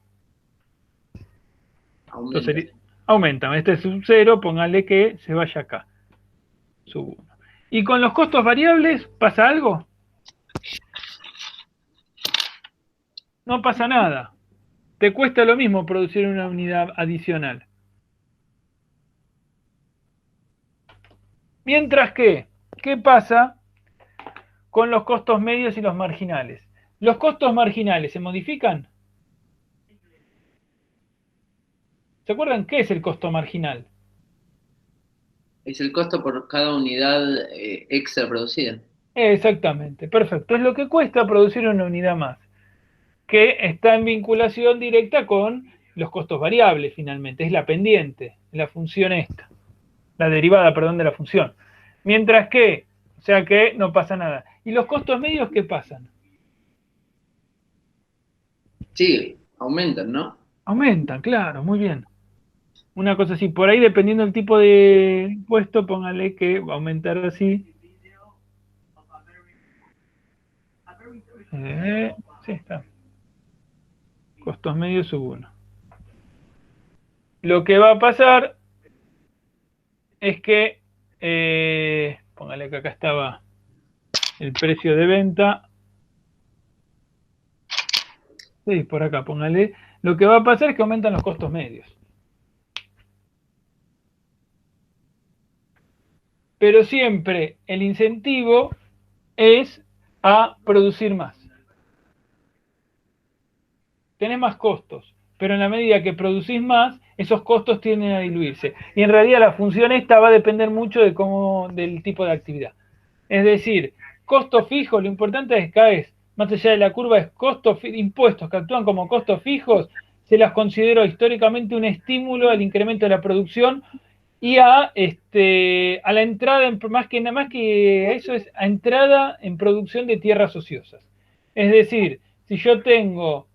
Entonces, aumentan. Este es sub 0, pónganle que se vaya acá. Sub 1. ¿Y con los costos variables pasa algo? No pasa nada. Te cuesta lo mismo producir una unidad adicional. Mientras que, ¿qué pasa con los costos medios y los marginales? ¿Los costos marginales se modifican? ¿Se acuerdan qué es el costo marginal? Es el costo por cada unidad extra producida. Exactamente, perfecto. Es lo que cuesta producir una unidad más, que está en vinculación directa con los costos variables, finalmente. Es la pendiente, la función esta. La derivada, perdón, de la función. Mientras que, o sea que no pasa nada. ¿Y los costos medios qué pasan? Sí, aumentan, ¿no? Aumentan, claro, muy bien. Una cosa así, por ahí dependiendo del tipo de impuesto, póngale que va a aumentar así. Sí, está. Costos medios sub 1. Lo que va a pasar es que, póngale que acá estaba el precio de venta. Sí, por acá, póngale. Lo que va a pasar es que aumentan los costos medios. Pero siempre el incentivo es a producir más. Tenés más costos, pero en la medida que producís más, esos costos tienden a diluirse. Y en realidad la función esta va a depender mucho del tipo de actividad. Es decir, costo fijo, lo importante es que más allá de la curva, es impuestos que actúan como costos fijos, se las considero históricamente un estímulo al incremento de la producción y a la entrada, más que eso, es a entrada en producción de tierras ociosas. Es decir, si yo tengo,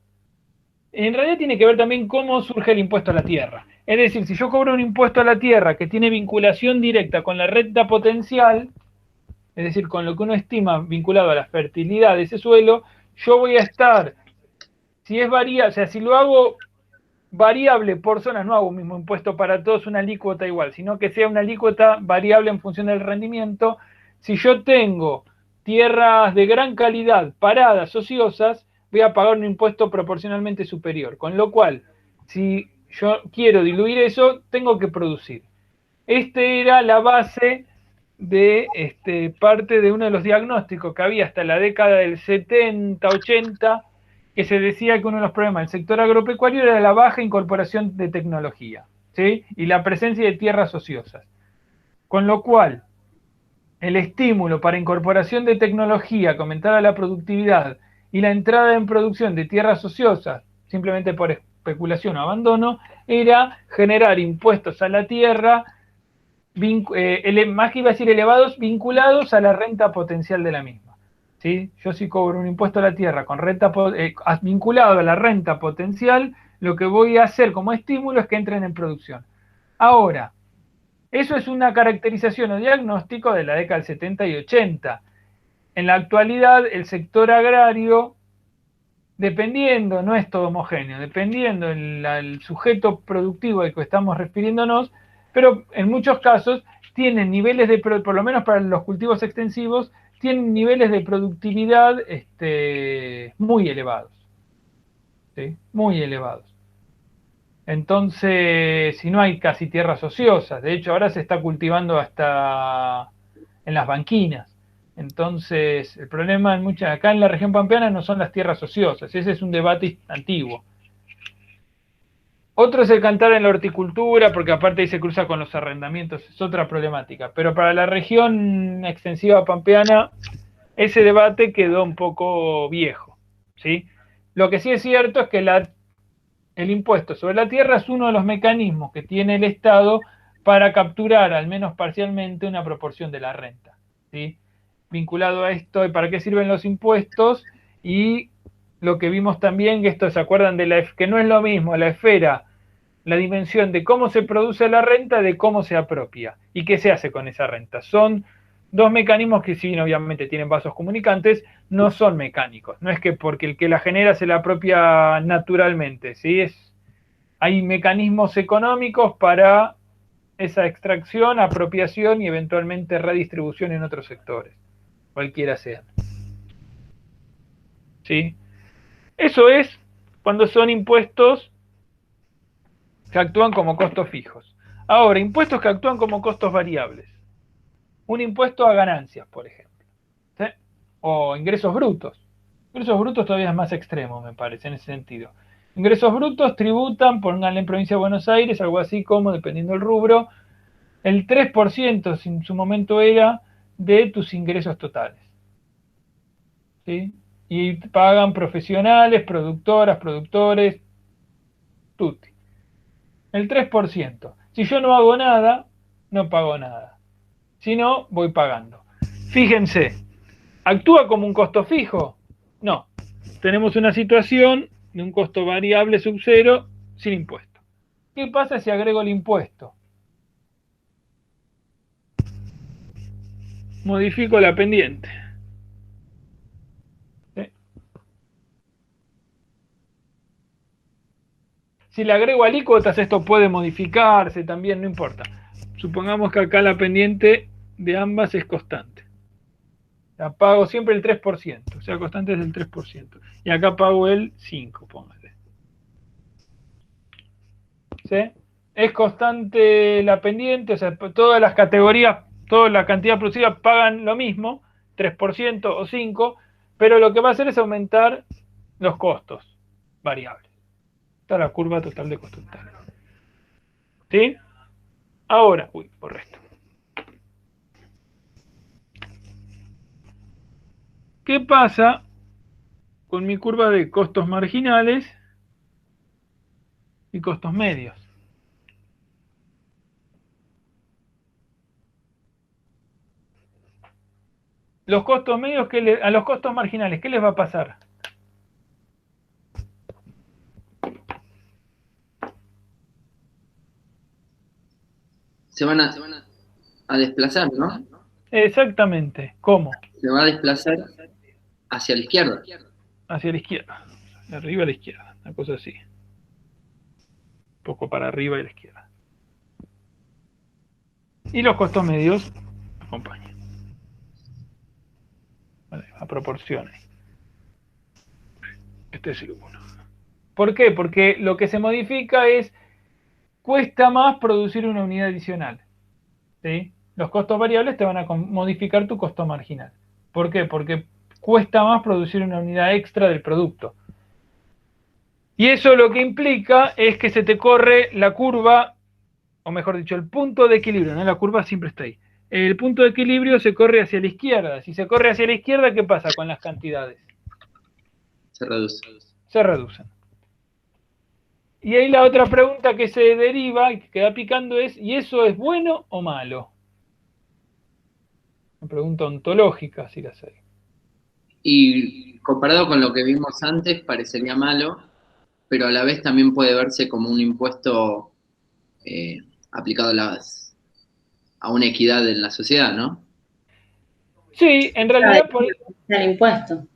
en realidad tiene que ver también cómo surge el impuesto a la tierra. Es decir, si yo cobro un impuesto a la tierra que tiene vinculación directa con la renta potencial, es decir, con lo que uno estima vinculado a la fertilidad de ese suelo, yo voy a estar, si es variable, o sea, si lo hago variable por zonas, no hago un mismo impuesto para todos, una alícuota igual, sino que sea una alícuota variable en función del rendimiento. Si yo tengo tierras de gran calidad paradas, ociosas, voy a pagar un impuesto proporcionalmente superior. Con lo cual, si yo quiero diluir eso, tengo que producir. Era la base de parte de uno de los diagnósticos que había hasta la década del 70, 80, que se decía que uno de los problemas del sector agropecuario era la baja incorporación de tecnología, ¿sí? Y la presencia de tierras ociosas. Con lo cual, el estímulo para incorporación de tecnología que aumentara la productividad y la entrada en producción de tierras ociosas, simplemente por especulación o abandono, era generar impuestos a la tierra, más que iba a decir elevados, vinculados a la renta potencial de la misma. ¿Sí? Yo si cobro un impuesto a la tierra con renta vinculado a la renta potencial, lo que voy a hacer como estímulo es que entren en producción. Ahora, eso es una caracterización o diagnóstico de la década del 70 y 80. En la actualidad, el sector agrario, dependiendo, no es todo homogéneo, dependiendo del sujeto productivo al que estamos refiriéndonos, pero en muchos casos tienen niveles de, por lo menos para los cultivos extensivos, tienen niveles de productividad muy elevados. ¿Sí? Muy elevados. Entonces, si no hay casi tierras ociosas, de hecho ahora se está cultivando hasta en las banquinas. Entonces, el problema acá en la región pampeana no son las tierras ociosas, ese es un debate antiguo. Otro es el cantar en la horticultura, porque aparte ahí se cruza con los arrendamientos, es otra problemática. Pero para la región extensiva pampeana, ese debate quedó un poco viejo, ¿sí? Lo que sí es cierto es que el impuesto sobre la tierra es uno de los mecanismos que tiene el Estado para capturar, al menos parcialmente, una proporción de la renta, ¿sí? Vinculado a esto, ¿para qué sirven los impuestos? Y lo que vimos también, que esto se acuerdan de que no es lo mismo la esfera, la dimensión de cómo se produce la renta, de cómo se apropia y qué se hace con esa renta. Son dos mecanismos que, si bien obviamente tienen vasos comunicantes, no son mecánicos. No es que porque el que la genera se la apropia naturalmente, ¿sí? Hay mecanismos económicos para esa extracción, apropiación y eventualmente redistribución en otros sectores, cualquiera sean. ¿Sí? Eso es cuando son impuestos que actúan como costos fijos. Ahora, impuestos que actúan como costos variables. Un impuesto a ganancias, por ejemplo. ¿Sí? O ingresos brutos. Ingresos brutos todavía es más extremo, me parece, en ese sentido. Ingresos brutos tributan, pónganle en provincia de Buenos Aires, algo así como, dependiendo del rubro, el 3%, si en su momento era, de tus ingresos totales. ¿Sí? Y pagan profesionales, productoras, productores, tutti. El 3%. Si yo no hago nada, no pago nada. Si no, voy pagando. Fíjense, ¿actúa como un costo fijo? No. Tenemos una situación de un costo variable sub cero sin impuesto. ¿Qué pasa si agrego el impuesto? Modifico la pendiente. ¿Sí? Si le agrego alícuotas, esto puede modificarse también, no importa. Supongamos que acá la pendiente de ambas es constante. La pago siempre el 3%, o sea, constante es del 3%. Y acá pago el 5%, póngale. ¿Sí? Es constante la pendiente, o sea, todas las categorías, toda la cantidad producida pagan lo mismo, 3% o 5%, pero lo que va a hacer es aumentar los costos variables. Está la curva total de costos totales. ¿Sí? Ahora, por esto. ¿Qué pasa con mi curva de costos marginales y costos medios? los costos medios, a los costos marginales, ¿qué les va a pasar? Se van a desplazar, ¿no? Exactamente. ¿Cómo? Se va a desplazar hacia la izquierda. Hacia la izquierda. De arriba a la izquierda. Una cosa así. Un poco para arriba y a la izquierda. Y los costos medios acompañan. Vale, a proporciones. Este es el 1. ¿Por qué? Porque lo que se modifica es, cuesta más producir una unidad adicional. ¿Sí? Los costos variables te van a modificar tu costo marginal. ¿Por qué? Porque cuesta más producir una unidad extra del producto. Y eso lo que implica es que se te corre la curva, o mejor dicho, el punto de equilibrio, ¿no? La curva siempre está ahí. El punto de equilibrio se corre hacia la izquierda. Si se corre hacia la izquierda, ¿qué pasa con las cantidades? Se reduce. Se reducen. Y ahí la otra pregunta que se deriva y que queda picando es, ¿y eso es bueno o malo? Una pregunta ontológica, si la sé. Y comparado con lo que vimos antes, parecería malo, pero a la vez también puede verse como un impuesto aplicado a una equidad en la sociedad, ¿no? Sí, en realidad... El impuesto.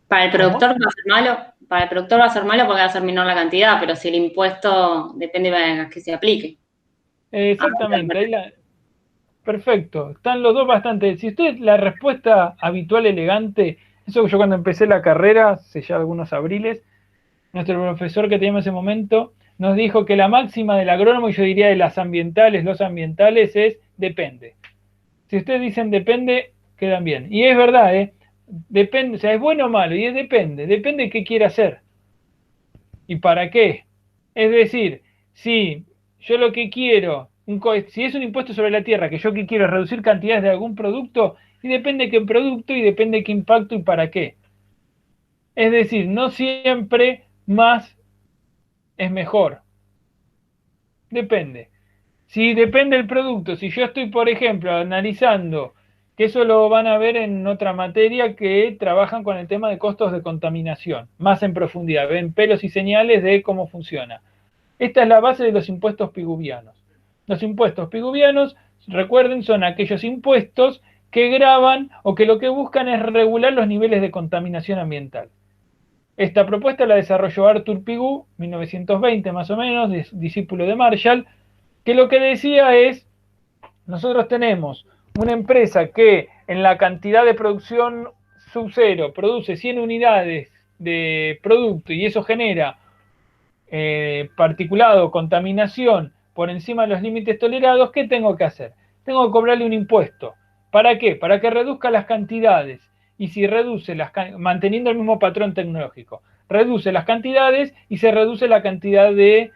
Para el productor va a ser malo, para el productor va a ser malo porque va a ser menor la cantidad, pero si el impuesto depende de que se aplique. Exactamente, ahí perfecto, están los dos bastante. Si usted la respuesta habitual elegante, eso yo cuando empecé la carrera, hace ya algunos abriles, nuestro profesor que teníamos en ese momento nos dijo que la máxima del agrónomo, y yo diría de las ambientales, los ambientales, es depende. Si ustedes dicen depende, quedan bien. Y es verdad, depende, o sea, es bueno o malo, y es depende de qué quiere hacer y para qué. Es decir, si yo lo que quiero, si es un impuesto sobre la tierra, que yo que quiero es reducir cantidades de algún producto, y depende de qué producto, y depende de qué impacto y para qué. Es decir, no siempre más es mejor. Depende. Si depende del producto, si yo estoy, por ejemplo, analizando, que eso lo van a ver en otra materia que trabajan con el tema de costos de contaminación, más en profundidad, ven pelos y señales de cómo funciona. Esta es la base de los impuestos piguvianos. Los impuestos piguvianos, recuerden, son aquellos impuestos que gravan o que lo que buscan es regular los niveles de contaminación ambiental. Esta propuesta la desarrolló Arthur Pigou, 1920 más o menos, discípulo de Marshall, que lo que decía es, nosotros tenemos una empresa que en la cantidad de producción sub cero produce 100 unidades de producto y eso genera particulado, contaminación por encima de los límites tolerados, ¿qué tengo que hacer? Tengo que cobrarle un impuesto. ¿Para qué? Para que reduzca las cantidades. Y si reduce manteniendo el mismo patrón tecnológico, reduce las cantidades y se reduce la cantidad de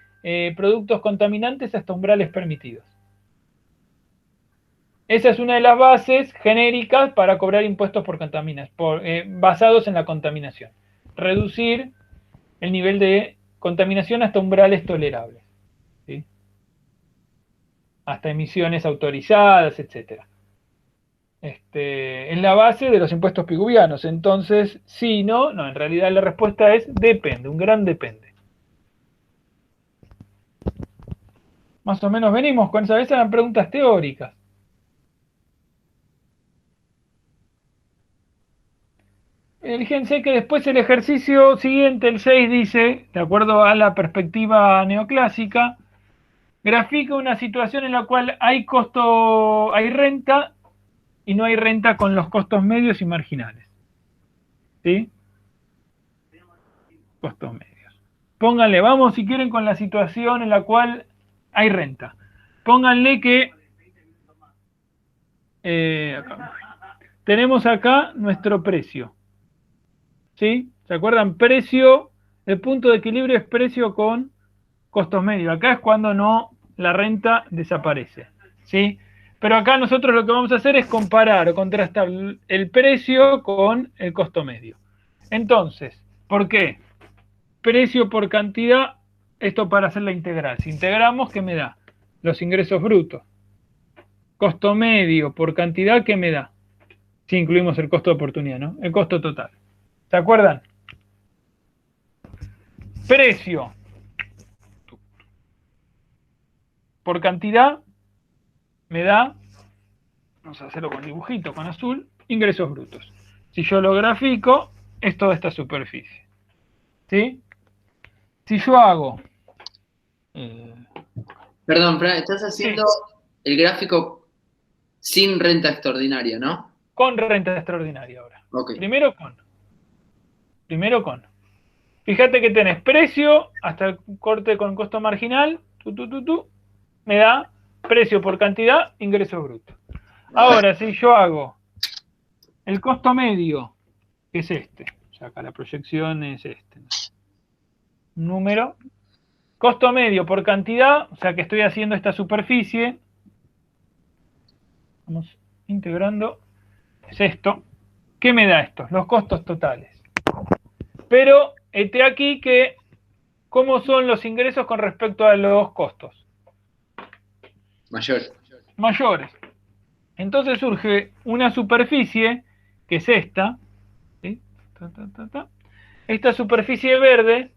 productos contaminantes hasta umbrales permitidos. Esa es una de las bases genéricas para cobrar impuestos por basados en la contaminación. Reducir el nivel de contaminación hasta umbrales tolerables, ¿sí? Hasta emisiones autorizadas, etc. Es la base de los impuestos piguvianos. Entonces, sí, no, en realidad la respuesta es depende, un gran depende. Más o menos venimos con esa vez eran preguntas teóricas. Fíjense que después el ejercicio siguiente, el 6, dice, de acuerdo a la perspectiva neoclásica, grafica una situación en la cual hay renta y no hay renta con los costos medios y marginales. ¿Sí? Costos medios. Pónganle, vamos si quieren con la situación en la cual hay renta. Pónganle que tenemos acá nuestro precio. ¿Sí? ¿Se acuerdan? Precio, el punto de equilibrio es precio con costos medios. Acá es cuando la renta desaparece. ¿Sí? Pero acá nosotros lo que vamos a hacer es comparar o contrastar el precio con el costo medio. Entonces, ¿por qué? Precio por cantidad, esto para hacer la integral. Si integramos, ¿qué me da? Los ingresos brutos. Costo medio por cantidad, ¿qué me da? Si incluimos el costo de oportunidad, ¿no? El costo total. ¿Se acuerdan? Precio por cantidad me da, vamos a hacerlo con dibujito, con azul, ingresos brutos. Si yo lo grafico, es toda esta superficie. ¿Sí? Si yo hago... Perdón, Fran, estás haciendo el gráfico sin renta extraordinaria, ¿no? con renta extraordinaria ahora. Ok. Primero con. Fíjate que tenés precio hasta el corte con costo marginal, me da precio por cantidad, ingresos brutos. Ahora, si yo hago el costo medio, que es este, o sea, acá la proyección es este, número, costo medio por cantidad, o sea que estoy haciendo esta superficie, vamos integrando, es esto. ¿Qué me da esto? Los costos totales. Pero este aquí que, ¿cómo son los ingresos con respecto a los costos? Mayor. Mayores. Entonces surge una superficie, que es esta, ¿sí? Esta superficie verde,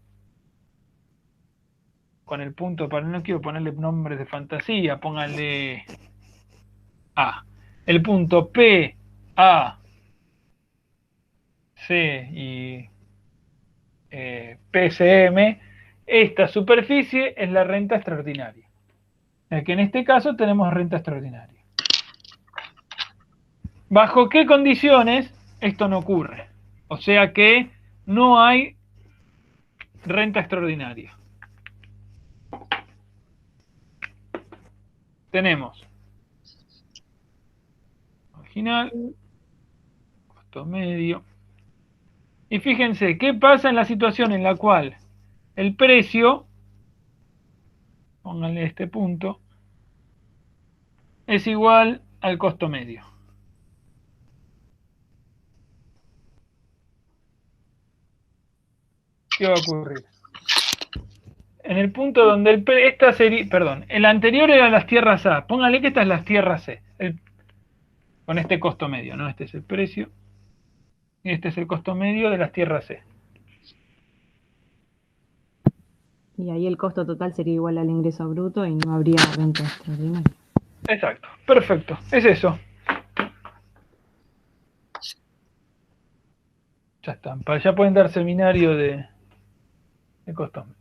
con el punto, para no quiero ponerle nombres de fantasía, pónganle A. El punto P, A, C y PCM, esta superficie es la renta extraordinaria. Que en este caso tenemos renta extraordinaria. ¿Bajo qué condiciones esto no ocurre? O sea que no hay renta extraordinaria. Tenemos marginal, costo medio. Y fíjense, ¿qué pasa en la situación en la cual el precio, pónganle este punto, es igual al costo medio? ¿Qué va a ocurrir? En el punto donde esta sería, perdón, el anterior era las tierras A, póngale que esta es las tierras C, con este costo medio, ¿no? Este es el precio, y este es el costo medio de las tierras C. Y ahí el costo total sería igual al ingreso bruto y no habría renta extraordinaria. Exacto, perfecto, es eso. Ya está, ya pueden dar seminario de costos medios.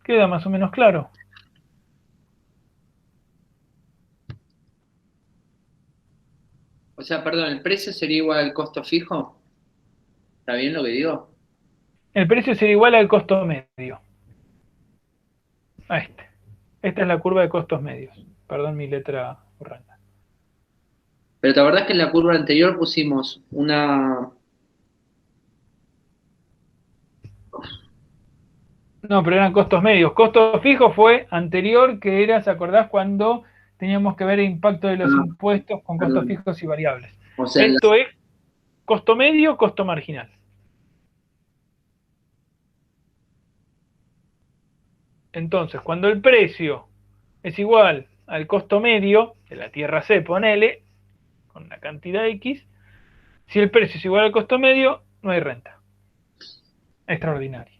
¿Queda más o menos claro? O sea, perdón, ¿el precio sería igual al costo fijo? ¿Está bien lo que digo? El precio sería igual al costo medio. A este. Esta es la curva de costos medios. Perdón mi letra horrenda. Pero ¿te acordás que en la curva anterior pusimos una... No, pero eran costos medios. Costo fijo fue anterior, que era, ¿se acordás? Cuando teníamos que ver el impacto de los impuestos con costos fijos y variables. O sea, Esto es costo medio, costo marginal. Entonces, cuando el precio es igual al costo medio de la tierra C, ponele, con la cantidad X, si el precio es igual al costo medio, no hay renta extraordinaria.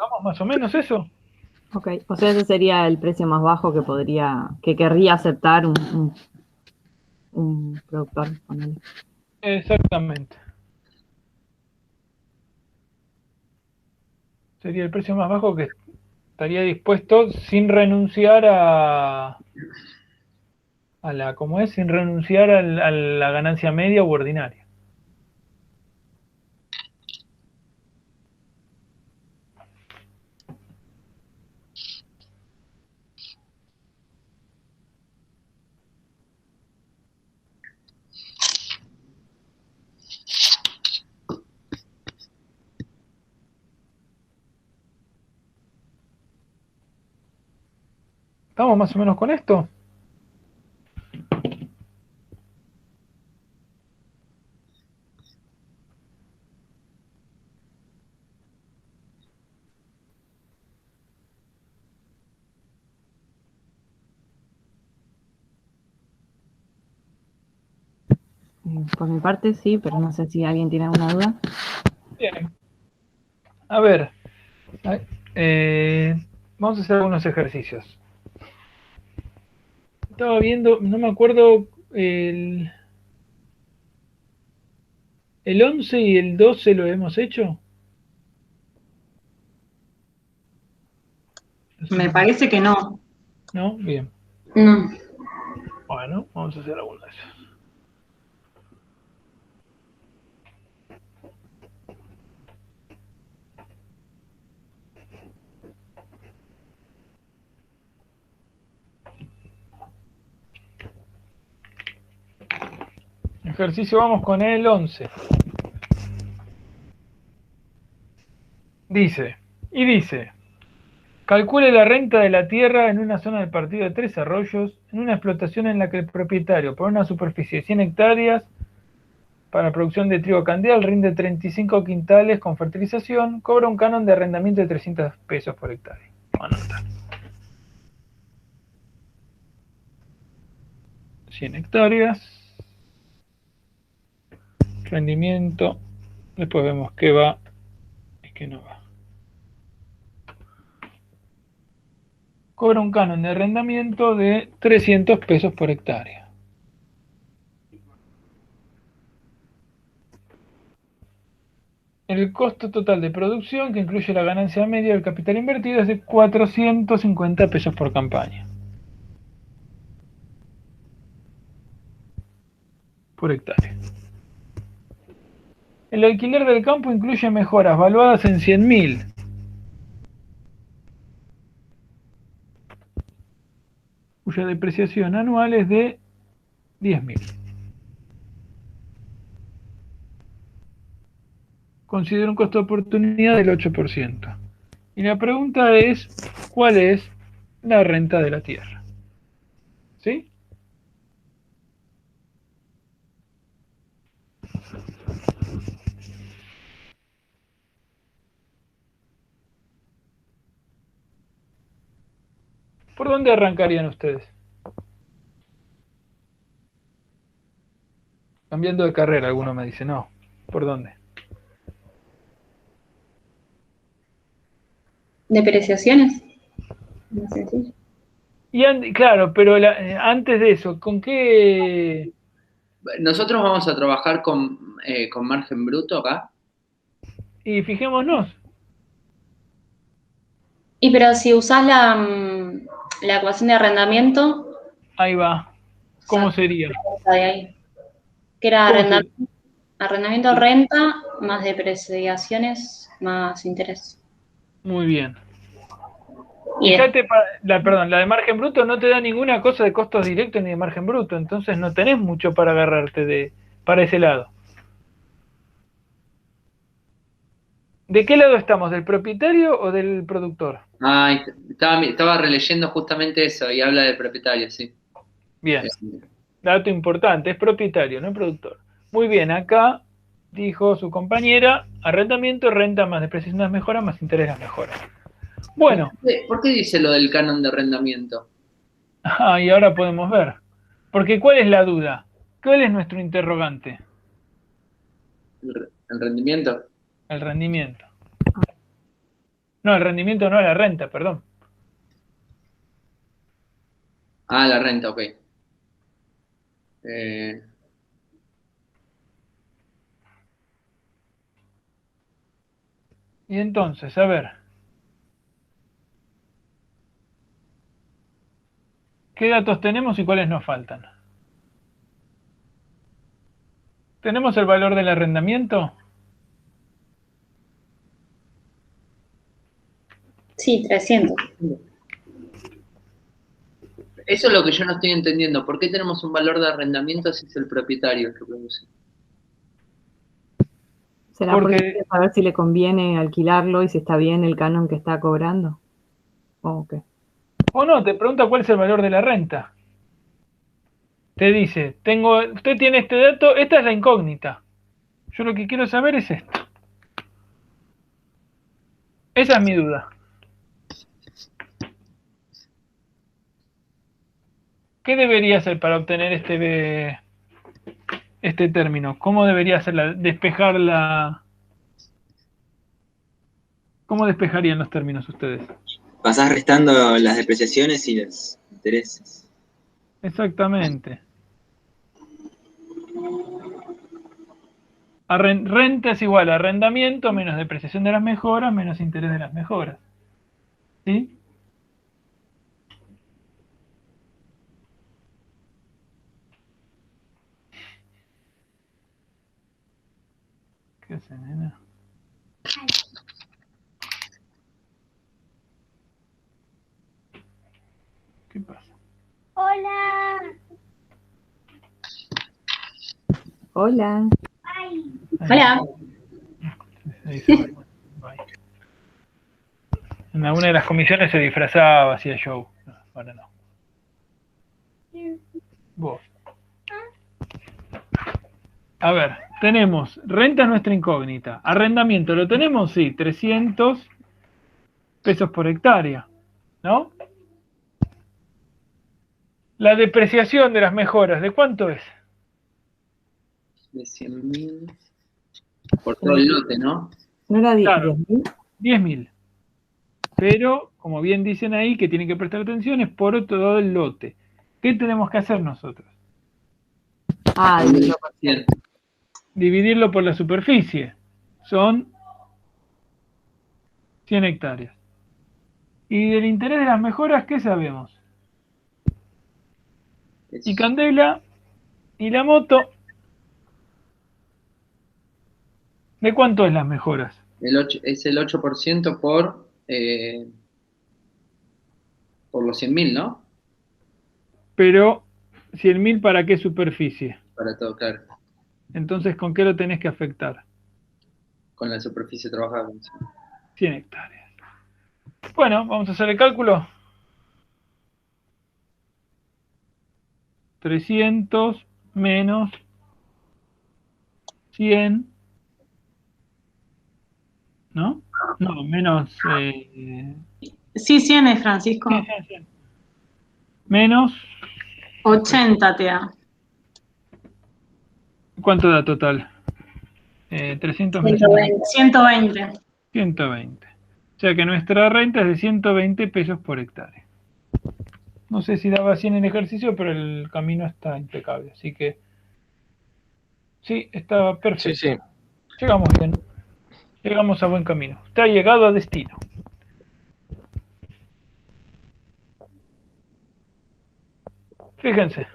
¿Estamos más o menos eso? Ok, o sea, ese sería el precio más bajo que querría aceptar un productor, ponele. Exactamente. Sería el precio más bajo que estaría dispuesto sin renunciar a la, ¿cómo es? Sin renunciar a la ganancia media u ordinaria. ¿Estamos más o menos con esto? Por mi parte sí, pero no sé si alguien tiene alguna duda. Bien. A ver, vamos a hacer algunos ejercicios. Estaba viendo, no me acuerdo, el 11 y el 12 lo hemos hecho. Me parece que no. ¿No? Bien. No. Bueno, vamos a hacer alguno de esos. Ejercicio, vamos con el 11. Dice, calcule la renta de la tierra en una zona del partido de Tres Arroyos, en una explotación en la que el propietario, por una superficie de 100 hectáreas, para producción de trigo candial, rinde 35 quintales con fertilización, cobra un canon de arrendamiento de 300 pesos por hectárea. Vamos a anotar. 100 hectáreas, rendimiento, después vemos qué va y qué no va. Cobra un canon de arrendamiento de 300 pesos por hectárea. El costo total de producción, que incluye la ganancia media del capital invertido, es de 450 pesos por campaña. Por hectárea. El alquiler del campo incluye mejoras valuadas en 100.000. Cuya depreciación anual es de 10.000. Considera un costo de oportunidad del 8%. Y la pregunta es, ¿cuál es la renta de la tierra? ¿Sí? ¿Por dónde arrancarían ustedes? Cambiando de carrera, alguno me dice, no. ¿Por dónde? ¿Depreciaciones? Más sencillo. Y claro, pero antes de eso, ¿con qué? Nosotros vamos a trabajar con margen bruto acá. Y fijémonos. Y pero si usás la ecuación de arrendamiento, Ahí va. ¿Cómo saca sería? de ahí. Que era ¿Cómo sería? arrendamiento renta más depreciaciones más interés. Muy bien. Y Fíjate, perdón, la de margen bruto no te da ninguna cosa de costos directos ni de margen bruto, entonces no tenés mucho para agarrarte para ese lado. ¿De qué lado estamos? ¿Del propietario o del productor? Ah, estaba releyendo justamente eso y habla del propietario, sí. Bien. Dato importante, es propietario, no es productor. Muy bien, acá dijo su compañera, arrendamiento, renta más depreciación las mejoras, más interés las mejoras. Bueno, ¿Por qué dice lo del canon de arrendamiento? y ahora podemos ver. Porque ¿cuál es la duda? ¿Cuál es nuestro interrogante? ¿El rendimiento? El rendimiento. No, el rendimiento no, la renta, perdón. Ah, la renta, ok. Eh, Y entonces, a ver. ¿Qué datos tenemos y cuáles nos faltan? ¿Tenemos el valor del arrendamiento? sí, 300. Eso es lo que yo no estoy entendiendo. ¿Por qué tenemos un valor de arrendamiento si es el propietario el que produce? ¿Será porque quiere saber si le conviene alquilarlo y si está bien el canon que está cobrando? ¿O qué? O no, te pregunta cuál es el valor de la renta. Te dice, usted tiene este dato, esta es la incógnita. Yo lo que quiero saber es esto. Esa es mi duda. ¿Qué debería hacer para obtener este término? ¿Cómo debería hacerla? ¿Cómo despejarían los términos ustedes? Pasás restando las depreciaciones y los intereses. Exactamente. Renta es igual a arrendamiento menos depreciación de las mejoras menos interés de las mejoras. ¿Sí? ¿Qué hace, nena? ¿Qué pasa? Hola. Hola. Hola. Ahí se va. Bye. En alguna de las comisiones se disfrazaba, hacía show. No, ahora no. Vos. A ver, tenemos, renta es nuestra incógnita. Arrendamiento, ¿lo tenemos? Sí, 300 pesos por hectárea, ¿no? La depreciación de las mejoras, ¿de cuánto es? De 100.000 por todo el lote, ¿no? ¿No era Claro. 10.000? 10.000. Pero, como bien dicen ahí, que tienen que prestar atención, es por todo el lote. ¿Qué tenemos que hacer nosotros? Ah, dividido por 100. Dividirlo por la superficie. Son 100 hectáreas. Y del interés de las mejoras, ¿qué sabemos? Y Candela y la moto, ¿de cuánto es las mejoras? Es el 8% por los 100.000, ¿no? Pero 100.000 ¿para qué superficie? Para todo, claro. Entonces, ¿con qué lo tenés que afectar? Con la superficie trabajable. 100 hectáreas. Bueno, vamos a hacer el cálculo. 300 menos 100, ¿no? No, menos... Sí, 100 es, Francisco. 100. Menos... 80 te da. ¿Cuánto da total? 300 menos 120. 120. O sea que nuestra renta es de 120 pesos por hectárea. No sé si daba 100 en ejercicio, pero el camino está impecable. Así que sí, está perfecto. Sí, sí. Llegamos bien. Llegamos a buen camino. Usted ha llegado a destino. Fíjense.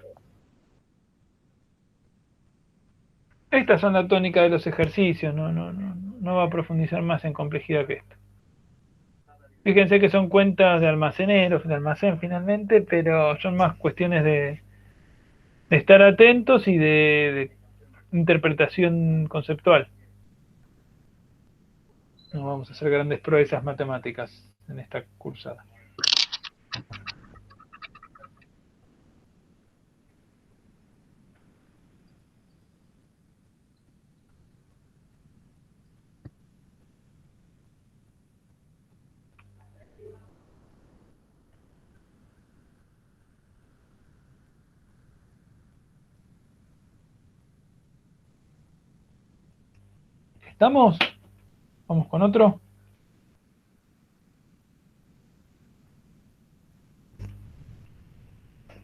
Estas son la tónica de los ejercicios. No va a profundizar más en complejidad que esto. Fíjense que son cuentas de almaceneros, de almacén finalmente, pero son más cuestiones de estar atentos y de interpretación conceptual. No vamos a hacer grandes proezas matemáticas en esta cursada. ¿Estamos? Vamos con otro.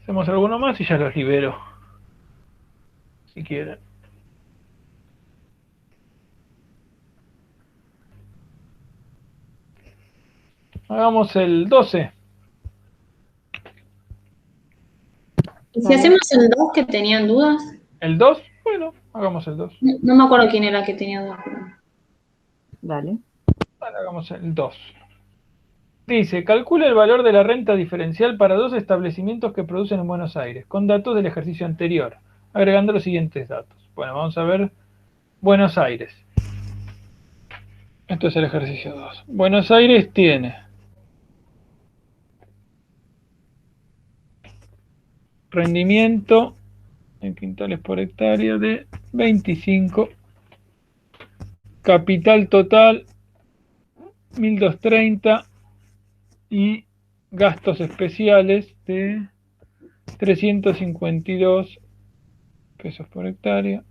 Hacemos alguno más y ya los libero. Si quieren. Hagamos el 12. ¿Y si hacemos el 2 que tenían dudas? ¿El 2? Bueno, hagamos el 2. No me acuerdo quién era que tenía dudas. Dale. Vale, hagamos el 2. Dice, calcula el valor de la renta diferencial para dos establecimientos que producen en Buenos Aires, con datos del ejercicio anterior, agregando los siguientes datos. Bueno, vamos a ver Buenos Aires. Esto es el ejercicio 2. Buenos Aires tiene rendimiento en quintales por hectárea de 25. Capital total 1230 y gastos especiales de 352 pesos por hectárea.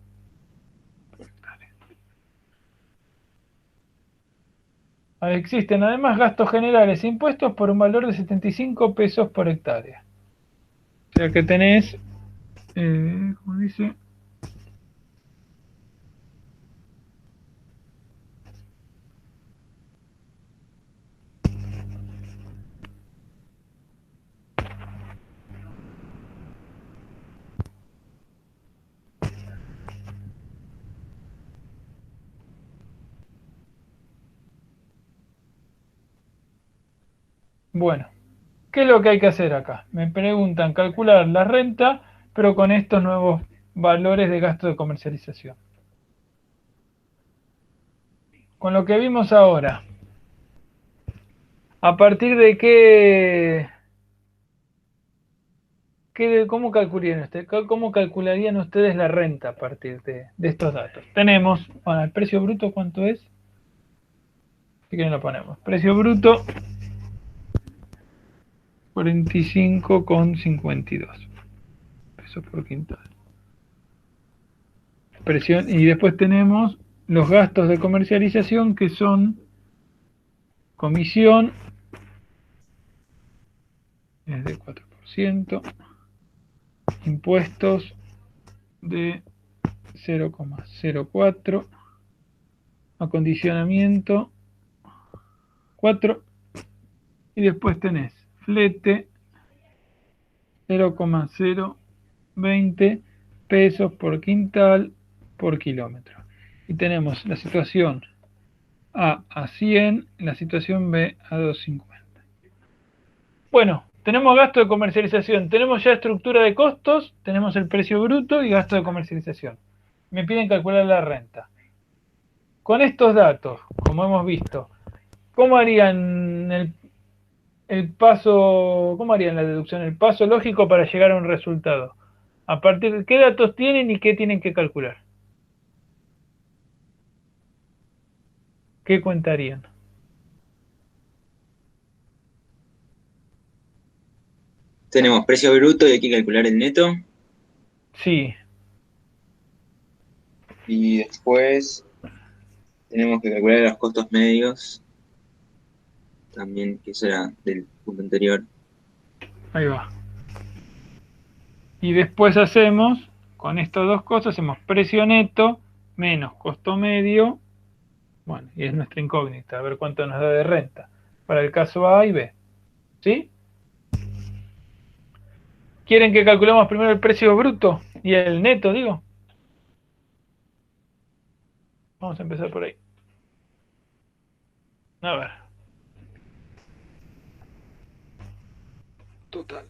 Existen además gastos generales e impuestos por un valor de 75 pesos por hectárea. O sea que tenés, ¿cómo dice? Bueno, ¿qué es lo que hay que hacer acá? Me preguntan calcular la renta, pero con estos nuevos valores de gasto de comercialización. Con lo que vimos ahora, ¿a partir de cómo calcularían ustedes la renta a partir de estos datos? Tenemos, bueno, el precio bruto, ¿cuánto es? Si quieren lo ponemos. Precio bruto, 45,52 pesos por quintal. Y después tenemos los gastos de comercialización, que son comisión, es de 4%, impuestos de 0,04, acondicionamiento 4, y después tenés flete 0,020 pesos por quintal por kilómetro. Y tenemos la situación A 100, la situación B a 250. Bueno, tenemos gasto de comercialización, tenemos ya estructura de costos, tenemos el precio bruto y gasto de comercialización. Me piden calcular la renta. Con estos datos, como hemos visto, ¿cómo harían el paso, cómo harían la deducción, el paso lógico para llegar a un resultado? ¿A partir de qué datos tienen y qué tienen que calcular? ¿Qué cuentarían? Tenemos precio bruto y hay que calcular el neto. Sí. Y después tenemos que calcular los costos medios. También, que eso era del punto anterior. Ahí va. Y después hacemos, con estas dos cosas, hacemos precio neto menos costo medio. Bueno, y es nuestra incógnita, a ver cuánto nos da de renta. Para el caso A y B. ¿Sí? ¿Quieren que calculemos primero el precio bruto y el neto, digo? Vamos a empezar por ahí. A ver. Total.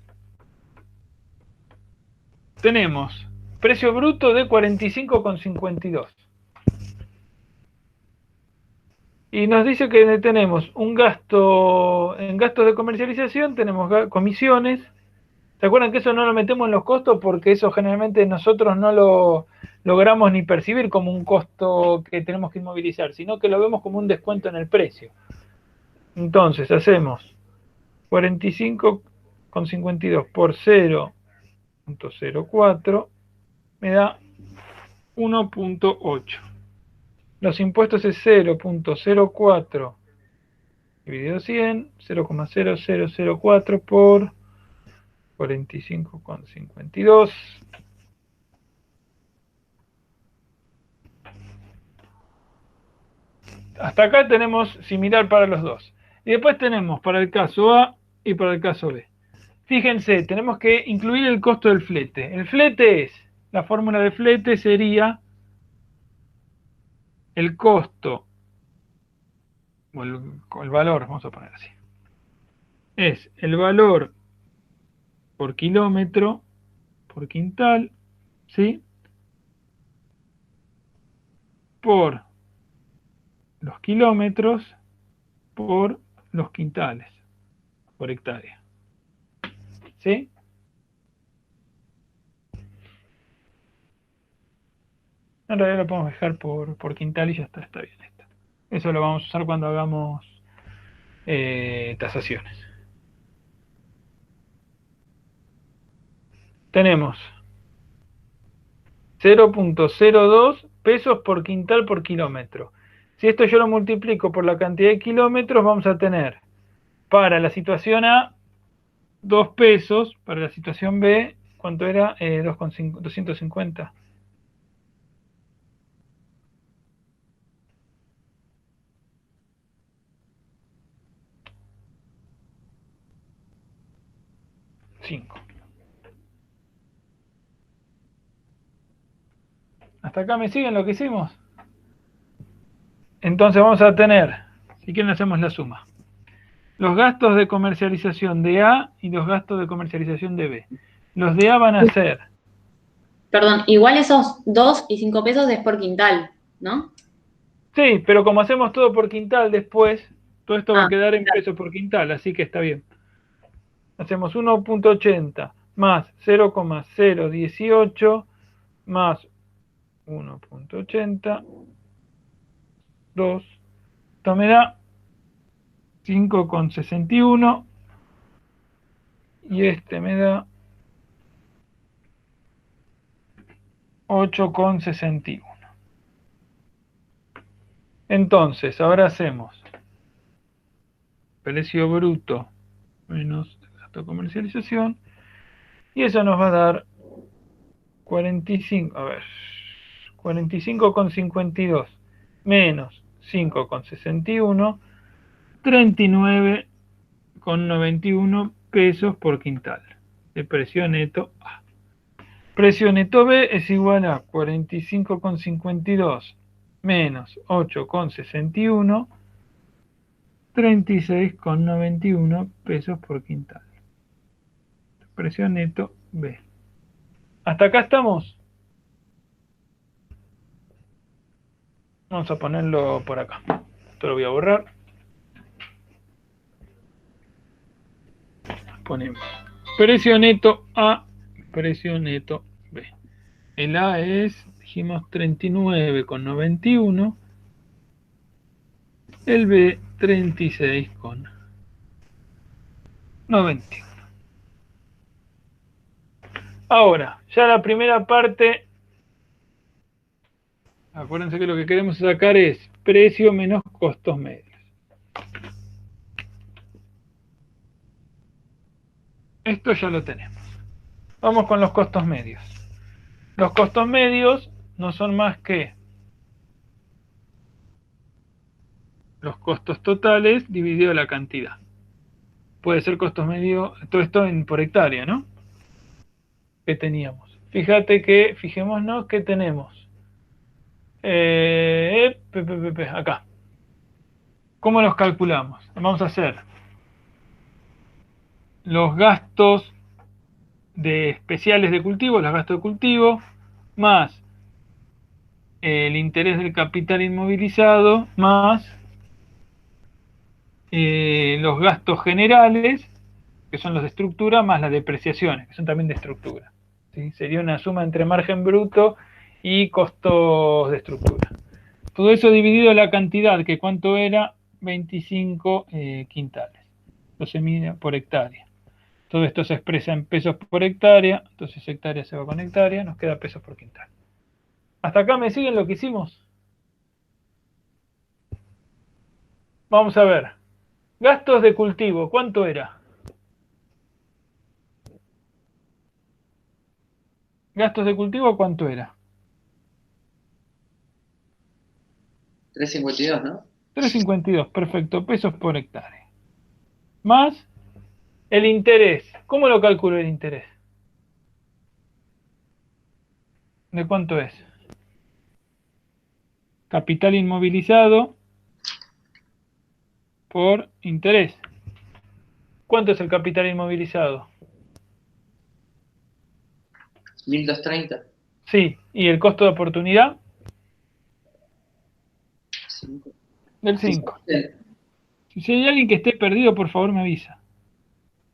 Tenemos precio bruto de 45,52. Y nos dice que tenemos un gasto, en gastos de comercialización tenemos comisiones. ¿Se acuerdan que eso no lo metemos en los costos? Porque eso generalmente nosotros no lo logramos ni percibir como un costo que tenemos que inmovilizar, sino que lo vemos como un descuento en el precio. Entonces hacemos 45,52 por 0,04 me da 1,8. Los impuestos es 0,04 dividido 100, 0,0004 por 45,52. Hasta acá tenemos similar para los dos. Y después tenemos para el caso A y para el caso B. Fíjense, tenemos que incluir el costo del flete. El flete es, la fórmula de flete sería el costo, o el valor, vamos a poner así. Es el valor por kilómetro, por quintal, ¿sí? Por los kilómetros, por los quintales, por hectárea. ¿Sí? En realidad lo podemos dejar por quintal y ya está bien esto. Eso lo vamos a usar cuando hagamos tasaciones. Tenemos 0.02 pesos por quintal por kilómetro. Si esto yo lo multiplico por la cantidad de kilómetros, vamos a tener para la situación A 2 pesos, para la situación B, ¿cuánto era? 250. ¿Hasta acá me siguen lo que hicimos? Entonces vamos a tener, si quieren hacemos la suma, los gastos de comercialización de A y los gastos de comercialización de B. Los de A van a ser... Perdón, igual esos 2 y 5 pesos es por quintal, ¿no? Sí, pero como hacemos todo por quintal después, todo esto va a quedar en claro. pesos por quintal, así que está bien. Hacemos 1.80 más 0,018 más 1.80, 2, esto me da 5,61 y este me da 8,61. Entonces, ahora hacemos precio bruto menos gasto de comercialización y eso nos va a dar 45,52 menos 5,61, 39,91 pesos por quintal de precio neto A. Precio neto B es igual a 45,52 menos 8,61, 36,91 pesos por quintal. Precio neto B. ¿Hasta acá estamos? Vamos a ponerlo por acá. Esto lo voy a borrar. Ponemos precio neto A, precio neto B. El A es, dijimos, 39,91. El B, 36,91. Ahora, ya la primera parte, acuérdense que lo que queremos sacar es precio menos costos medios. Esto ya lo tenemos. Vamos con los costos medios. Los costos medios no son más que los costos totales dividido la cantidad. Puede ser costos medios, todo esto por hectárea, ¿no? Que teníamos. Fijémonos que tenemos. Acá. ¿Cómo los calculamos? Vamos a hacer los gastos especiales de cultivo, los gastos de cultivo, más el interés del capital inmovilizado, más los gastos generales, que son los de estructura, más las depreciaciones, que son también de estructura. ¿Sí? Sería una suma entre margen bruto y costos de estructura. Todo eso dividido la cantidad, que cuánto era, 25 quintales. Esto se mide por hectárea. Todo esto se expresa en pesos por hectárea, entonces hectárea se va con hectárea, nos queda pesos por quintal. ¿Hasta acá me siguen lo que hicimos? Vamos a ver. Gastos de cultivo, ¿cuánto era? ¿Gastos de cultivo cuánto era? 3.52, ¿no? 3,52, perfecto, pesos por hectárea. Más el interés. ¿Cómo lo calculo el interés? ¿De cuánto es? Capital inmovilizado por interés. ¿Cuánto es el capital inmovilizado? 1.230. Sí, ¿y el costo de oportunidad? 5. Del 5. Si hay alguien que esté perdido, por favor me avisa.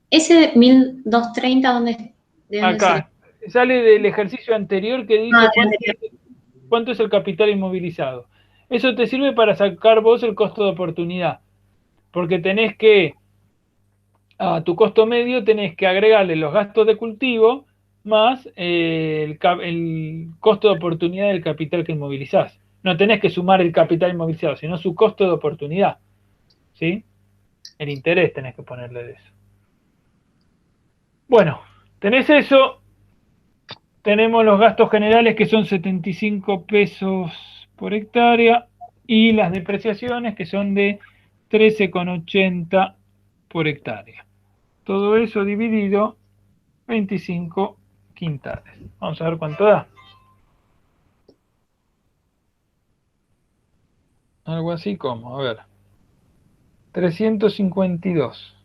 Ese 1.230, ¿de dónde Acá. Sale del ejercicio anterior que dice Ah, cuánto anterior. es ¿Cuánto es el capital inmovilizado? Eso te sirve para sacar vos el costo de oportunidad, porque tenés que, a tu costo medio, tenés que agregarle los gastos de cultivo más el costo de oportunidad del capital que inmovilizás. No tenés que sumar el capital inmovilizado, sino su costo de oportunidad. ¿Sí? El interés tenés que ponerle de eso. Bueno, tenés eso. Tenemos los gastos generales que son 75 pesos por hectárea y las depreciaciones que son de 13,80 por hectárea. Todo eso dividido 25 quintales. Vamos a ver cuánto da. Algo así como, a ver, 352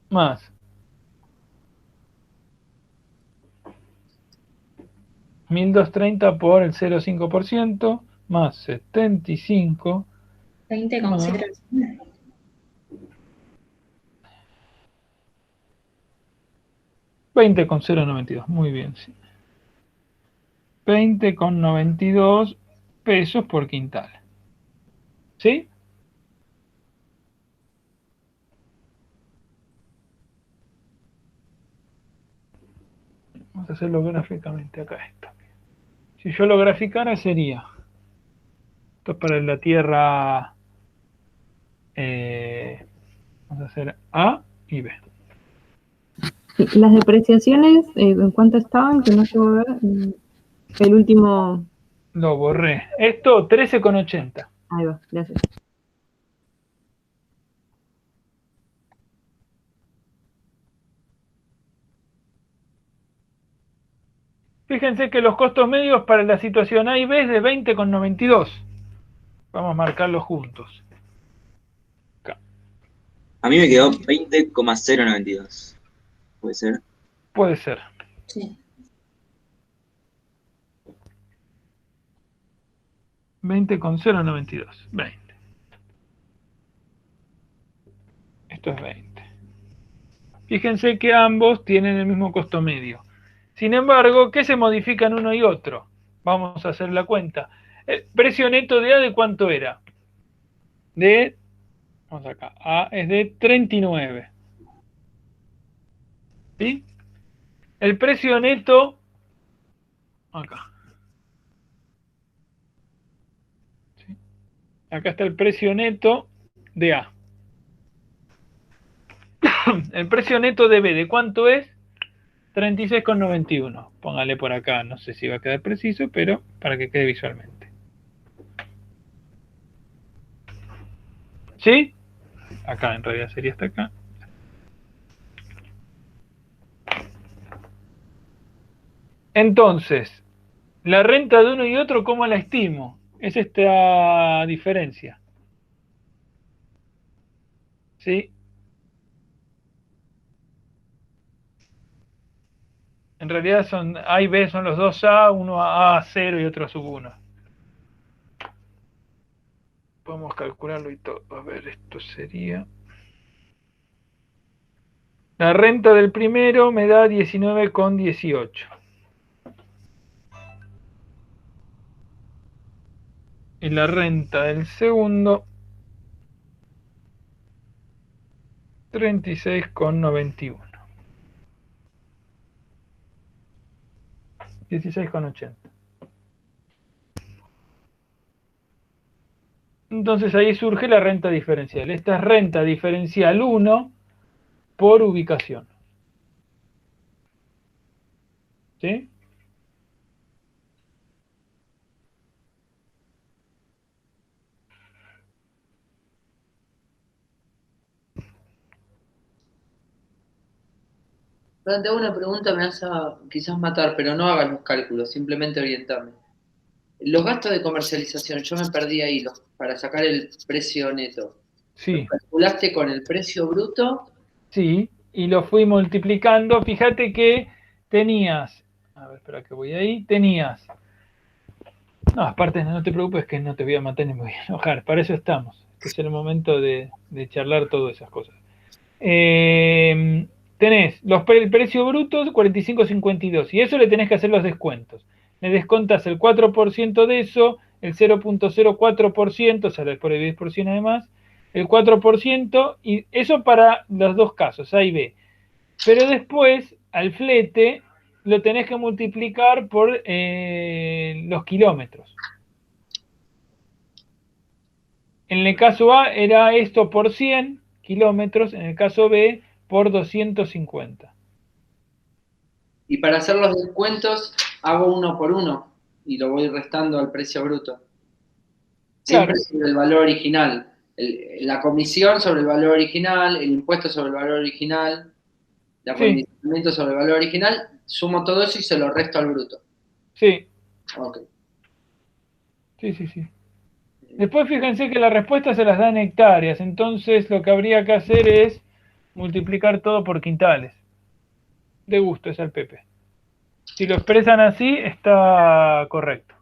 más 1230 por el 0,5% más 75 más 20,092. Muy bien, sí. 20,92 pesos por quintal. ¿Sí? Vamos a hacerlo gráficamente acá esto. Si yo lo graficara sería, esto es para la tierra, vamos a hacer A y B. Las depreciaciones, ¿en cuánto estaban? Que no se va a ver. El último. Lo borré. Esto 13,80. Ahí va, gracias. Fíjense que los costos medios para la situación A y B es de 20,92. Vamos a marcarlos juntos. Acá. A mí me quedó 20,092. ¿Puede ser? Puede ser. Sí. 20,092. 20. Esto es 20. Fíjense que ambos tienen el mismo costo medio. Sin embargo, ¿qué se modifica en uno y otro? Vamos a hacer la cuenta. El precio neto de A, ¿de cuánto era? Vamos acá, A es de 39. ¿Sí? El precio neto, acá. ¿Sí? Acá está el precio neto de A. El precio neto de B, ¿de cuánto es? 36,91. Póngale por acá, no sé si va a quedar preciso, pero para que quede visualmente. ¿Sí? Acá en realidad sería hasta acá. Entonces, la renta de uno y otro, ¿cómo la estimo? Es esta diferencia. ¿Sí? En realidad son A y B son los dos A, uno a 0 y otro a sub 1. Podemos calcularlo y todo. A ver, esto sería... La renta del primero me da 19,18. Y la renta del segundo, 36,91. 16,80. Entonces ahí surge la renta diferencial. Esta es renta diferencial 1 por ubicación. ¿Sí? Te hago una pregunta, me vas a quizás matar, pero no hagas los cálculos, simplemente orientame. Los gastos de comercialización, yo me perdí ahí para sacar el precio neto. Sí. ¿Lo calculaste con el precio bruto? Sí, y lo fui multiplicando. Fíjate que tenías, a ver, espera que voy ahí, tenías, no, aparte no te preocupes que no te voy a matar ni me voy a enojar, para eso estamos, que es el momento de charlar todas esas cosas. tenés el precio bruto 45.52 y eso le tenés que hacer los descuentos. Le descontas el 4% de eso, el 0.04%, o sea, después de 10% además, el 4%, y eso para los dos casos, A y B. Pero después, al flete, lo tenés que multiplicar por los kilómetros. En el caso A era esto por 100 kilómetros, en el caso B por 250. Y para hacer los descuentos hago uno por uno y lo voy restando al precio bruto. Siempre Claro. sobre el valor original. La comisión sobre el valor original, el impuesto sobre el valor original, el acondicionamiento sobre el valor original, sumo todo eso y se lo resto al bruto. Sí. Ok. Sí. Después fíjense que la respuesta se las da en hectáreas, entonces lo que habría que hacer es multiplicar todo por quintales. De gusto es al Pepe. Si lo expresan así, está correcto.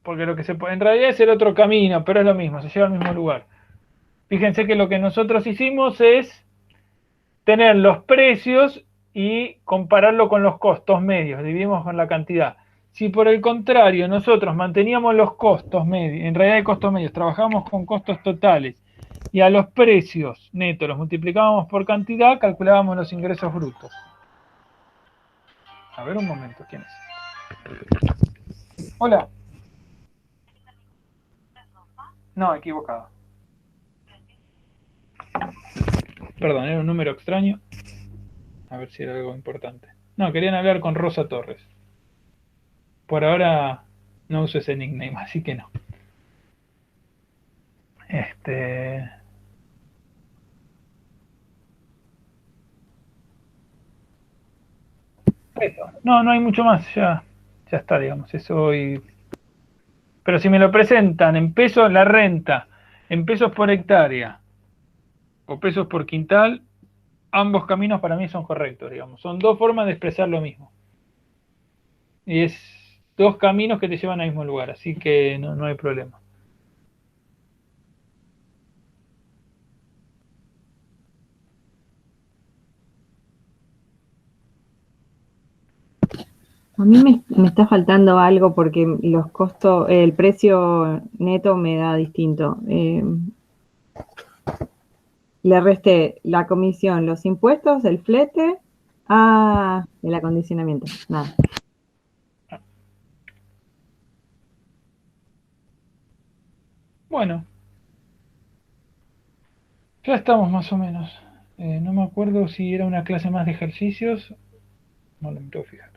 Porque lo que se puede, en realidad es el otro camino, pero es lo mismo, se lleva al mismo lugar. Fíjense que lo que nosotros hicimos es tener los precios y compararlo con los costos medios, dividimos con la cantidad. Si por el contrario nosotros manteníamos los costos medios, en realidad de costos medios, trabajamos con costos totales y a los precios netos los multiplicábamos por cantidad, calculábamos los ingresos brutos. A ver un momento, ¿quién es? Hola. No, equivocado. Perdón, era un número extraño. A ver si era algo importante. No, querían hablar con Rosa Torres. Por ahora no uso ese nickname, así que no. Eso. No hay mucho más. Ya está, digamos. Eso y... Pero si me lo presentan en pesos la renta, en pesos por hectárea o pesos por quintal, ambos caminos para mí son correctos, digamos. Son dos formas de expresar lo mismo. Y es dos caminos que te llevan al mismo lugar, así que no hay problema. A mí me está faltando algo porque los costos, el precio neto me da distinto. Le resté la comisión, los impuestos, el flete, el acondicionamiento, nada. Bueno, ya estamos más o menos. No me acuerdo si era una clase más de ejercicios. No lo me tengo que fijar.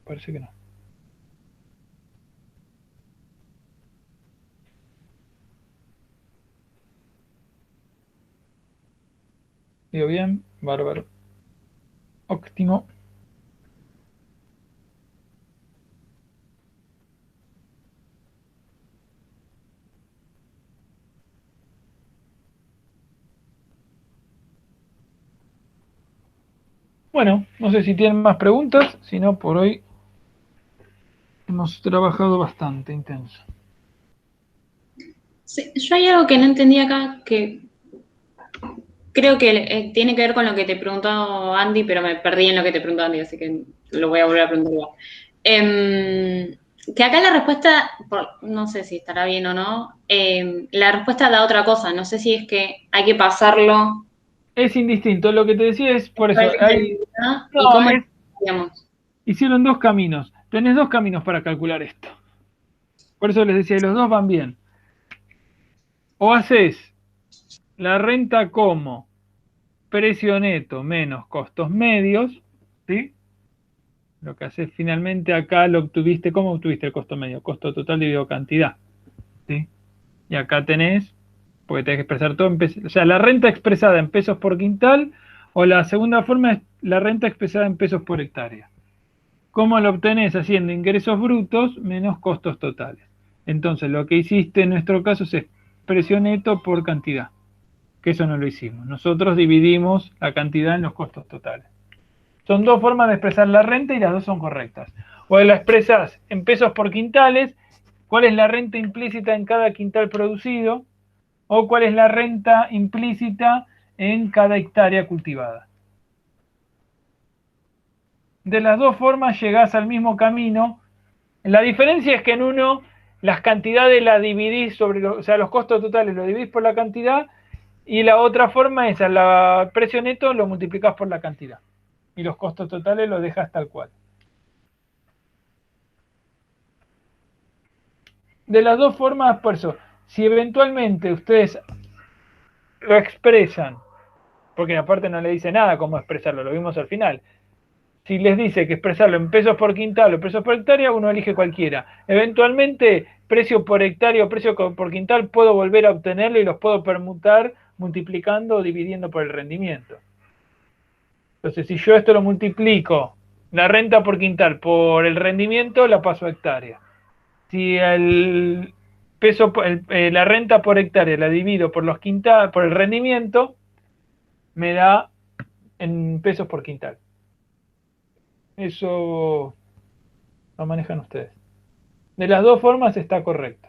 Parece que no. ¿Digo bien? Bárbaro. Óptimo. Bueno, no sé si tienen más preguntas, si no, por hoy hemos trabajado bastante intenso. Sí, yo hay algo que no entendí acá, que creo que tiene que ver con lo que te preguntó Andy, pero me perdí en lo que te preguntó Andy, así que lo voy a volver a preguntar igual. Que acá la respuesta, no sé si estará bien o no, la respuesta da otra cosa, no sé si es que hay que pasarlo. Es indistinto, lo que te decía es por eso. ¿Y cómo digamos? Hicieron dos caminos. Tenés dos caminos para calcular esto. Por eso les decía, los dos van bien. O haces la renta como precio neto menos costos medios, ¿sí? Lo que haces finalmente acá lo obtuviste, ¿cómo obtuviste el costo medio? Costo total dividido cantidad, ¿sí? Y acá tenés, porque tenés que expresar todo en pesos, o sea, la renta expresada en pesos por quintal, o la segunda forma es la renta expresada en pesos por hectárea. ¿Cómo lo obtenés? Haciendo ingresos brutos menos costos totales. Entonces, lo que hiciste en nuestro caso es precio neto por cantidad, que eso no lo hicimos. Nosotros dividimos la cantidad en los costos totales. Son dos formas de expresar la renta y las dos son correctas. Pues la expresás en pesos por quintales, cuál es la renta implícita en cada quintal producido, o cuál es la renta implícita en cada hectárea cultivada. De las dos formas llegás al mismo camino. La diferencia es que en uno las cantidades las dividís sobre, o sea, los costos totales los dividís por la cantidad, y la otra forma es al precio neto lo multiplicás por la cantidad. Y los costos totales los dejas tal cual. De las dos formas, por eso, si eventualmente ustedes lo expresan, porque aparte no le dice nada cómo expresarlo, lo vimos al final. Si les dice que expresarlo en pesos por quintal o pesos por hectárea, uno elige cualquiera. Eventualmente, precio por hectárea o precio por quintal puedo volver a obtenerlo y los puedo permutar multiplicando o dividiendo por el rendimiento. Entonces, si yo esto lo multiplico, la renta por quintal por el rendimiento, la paso a hectárea. Si el peso, la renta por hectárea la divido por los quintal, por el rendimiento, me da en pesos por quintal. Eso lo manejan ustedes. De las dos formas está correcto.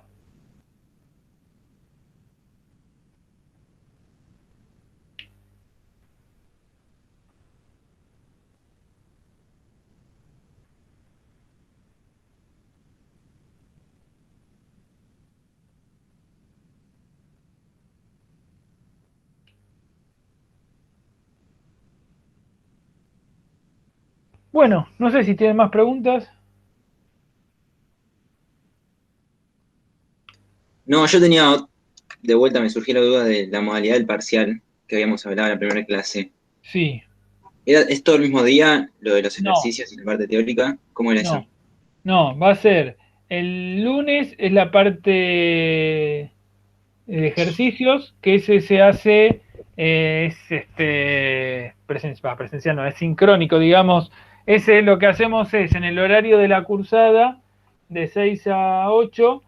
Bueno, no sé si tienen más preguntas. No, yo tenía, de vuelta me surgió la duda de la modalidad del parcial que habíamos hablado en la primera clase. Sí. ¿Es todo el mismo día lo de los No. ejercicios y la parte teórica? ¿Cómo era eso? No, va a ser el lunes es la parte de ejercicios, que ese se hace, es presencial, no, es sincrónico, digamos. Ese lo que hacemos es en el horario de la cursada, de 6 a 8,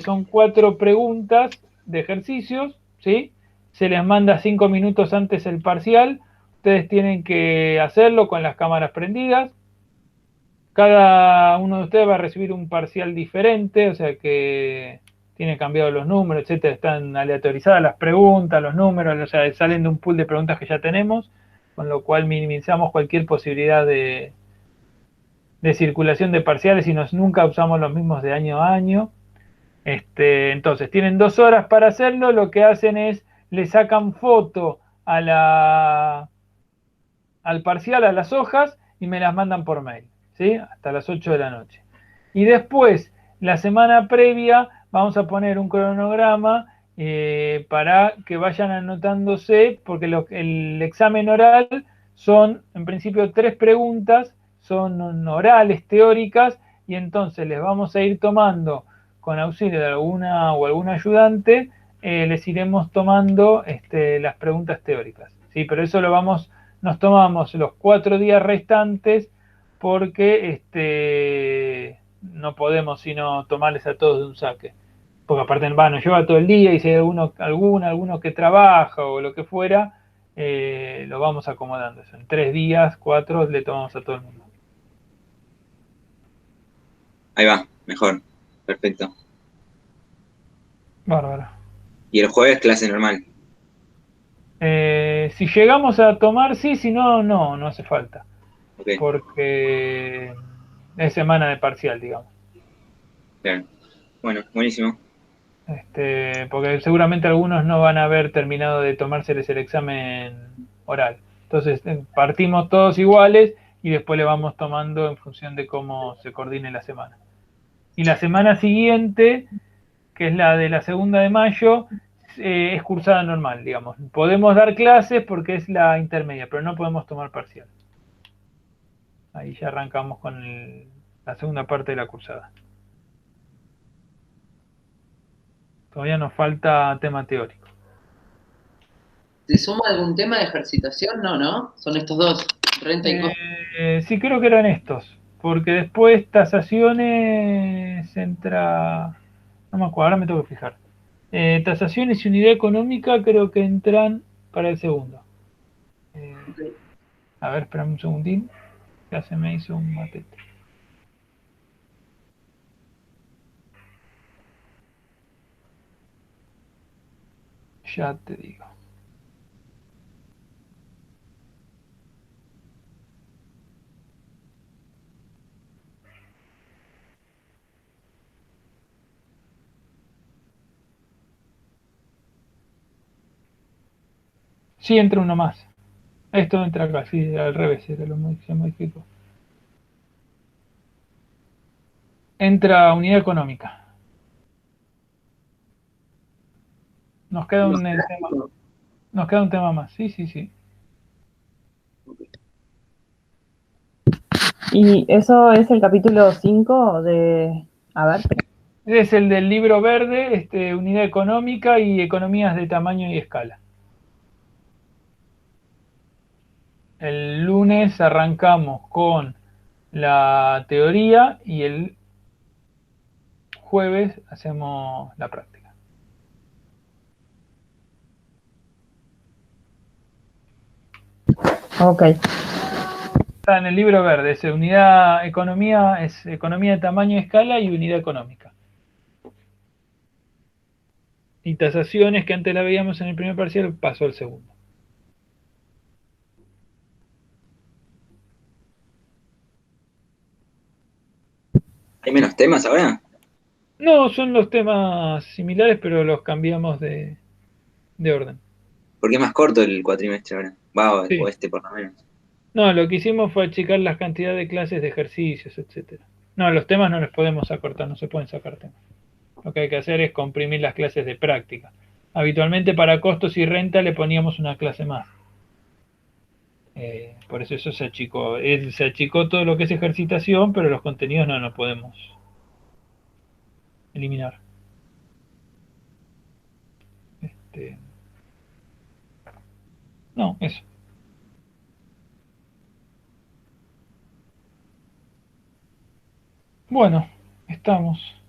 son 4 preguntas de ejercicios, ¿sí? Se les manda 5 minutos antes el parcial, ustedes tienen que hacerlo con las cámaras prendidas. Cada uno de ustedes va a recibir un parcial diferente, o sea que tiene cambiados los números, etcétera, están aleatorizadas las preguntas, los números, o sea, salen de un pool de preguntas que ya tenemos, con lo cual minimizamos cualquier posibilidad de circulación de parciales y nunca usamos los mismos de año a año. Entonces, tienen 2 horas para hacerlo, lo que hacen es, le sacan foto al parcial, a las hojas, y me las mandan por mail, ¿sí? Hasta las 8 de la noche. Y después, la semana previa, vamos a poner un cronograma para que vayan anotándose, porque el examen oral son, en principio, 3 preguntas, son orales, teóricas, y entonces les vamos a ir tomando, con auxilio de alguna o algún ayudante, les iremos tomando las preguntas teóricas, ¿sí? Pero eso nos tomamos los 4 días restantes porque no podemos sino tomarles a todos de un saque. Porque aparte nos lleva todo el día y si hay alguno que trabaja o lo que fuera, lo vamos acomodando. En 3 días, 4, le tomamos a todo el mundo. Ahí va, mejor. Perfecto. Bárbaro. Y el jueves clase normal. Si llegamos a tomar, sí, si no, no hace falta. Okay. Porque es semana de parcial, digamos. Bien. Bueno, buenísimo. Porque seguramente algunos no van a haber terminado de tomárseles el examen oral. Entonces partimos todos iguales y después le vamos tomando en función de cómo se coordine la semana. Y la semana siguiente, que es la de la 2 de mayo, es cursada normal, digamos. Podemos dar clases porque es la intermedia, pero no podemos tomar parcial. Ahí ya arrancamos con la segunda parte de la cursada. Todavía nos falta tema teórico. ¿Se suma algún tema de ejercitación? No. Son estos dos, renta y costo. Sí, creo que eran estos. Porque después tasaciones entra... No me acuerdo, ahora me tengo que fijar. Tasaciones y unidad económica creo que entran para el segundo. A ver, espérame un segundín. Ya se me hizo un matete. Ya te digo. Sí, entra uno más. Esto entra acá, sí, al revés, era se modificó. Entra unidad económica. Nos queda un tema. Nos queda un tema más. Sí, sí, sí. Y eso es el capítulo 5 de... A ver. Es el del libro verde, unidad económica y economías de tamaño y escala. El lunes arrancamos con la teoría y el jueves hacemos la práctica. Ok. Está en el libro verde, es unidad economía, es economía de tamaño y escala y unidad económica. Y tasaciones que antes la veíamos en el primer parcial pasó al segundo. ¿Hay menos temas ahora? No, son los temas similares, pero los cambiamos de orden. Porque es más corto el cuatrimestre ahora. Va, o Sí. este por lo menos. No, lo que hicimos fue achicar las cantidades de clases de ejercicios, etcétera. No, los temas no los podemos acortar, no se pueden sacar temas. Lo que hay que hacer es comprimir las clases de práctica. Habitualmente para costos y renta le poníamos una clase más. Por eso se achicó. Se achicó todo lo que es ejercitación, pero los contenidos no podemos eliminar. No, eso. Bueno, estamos.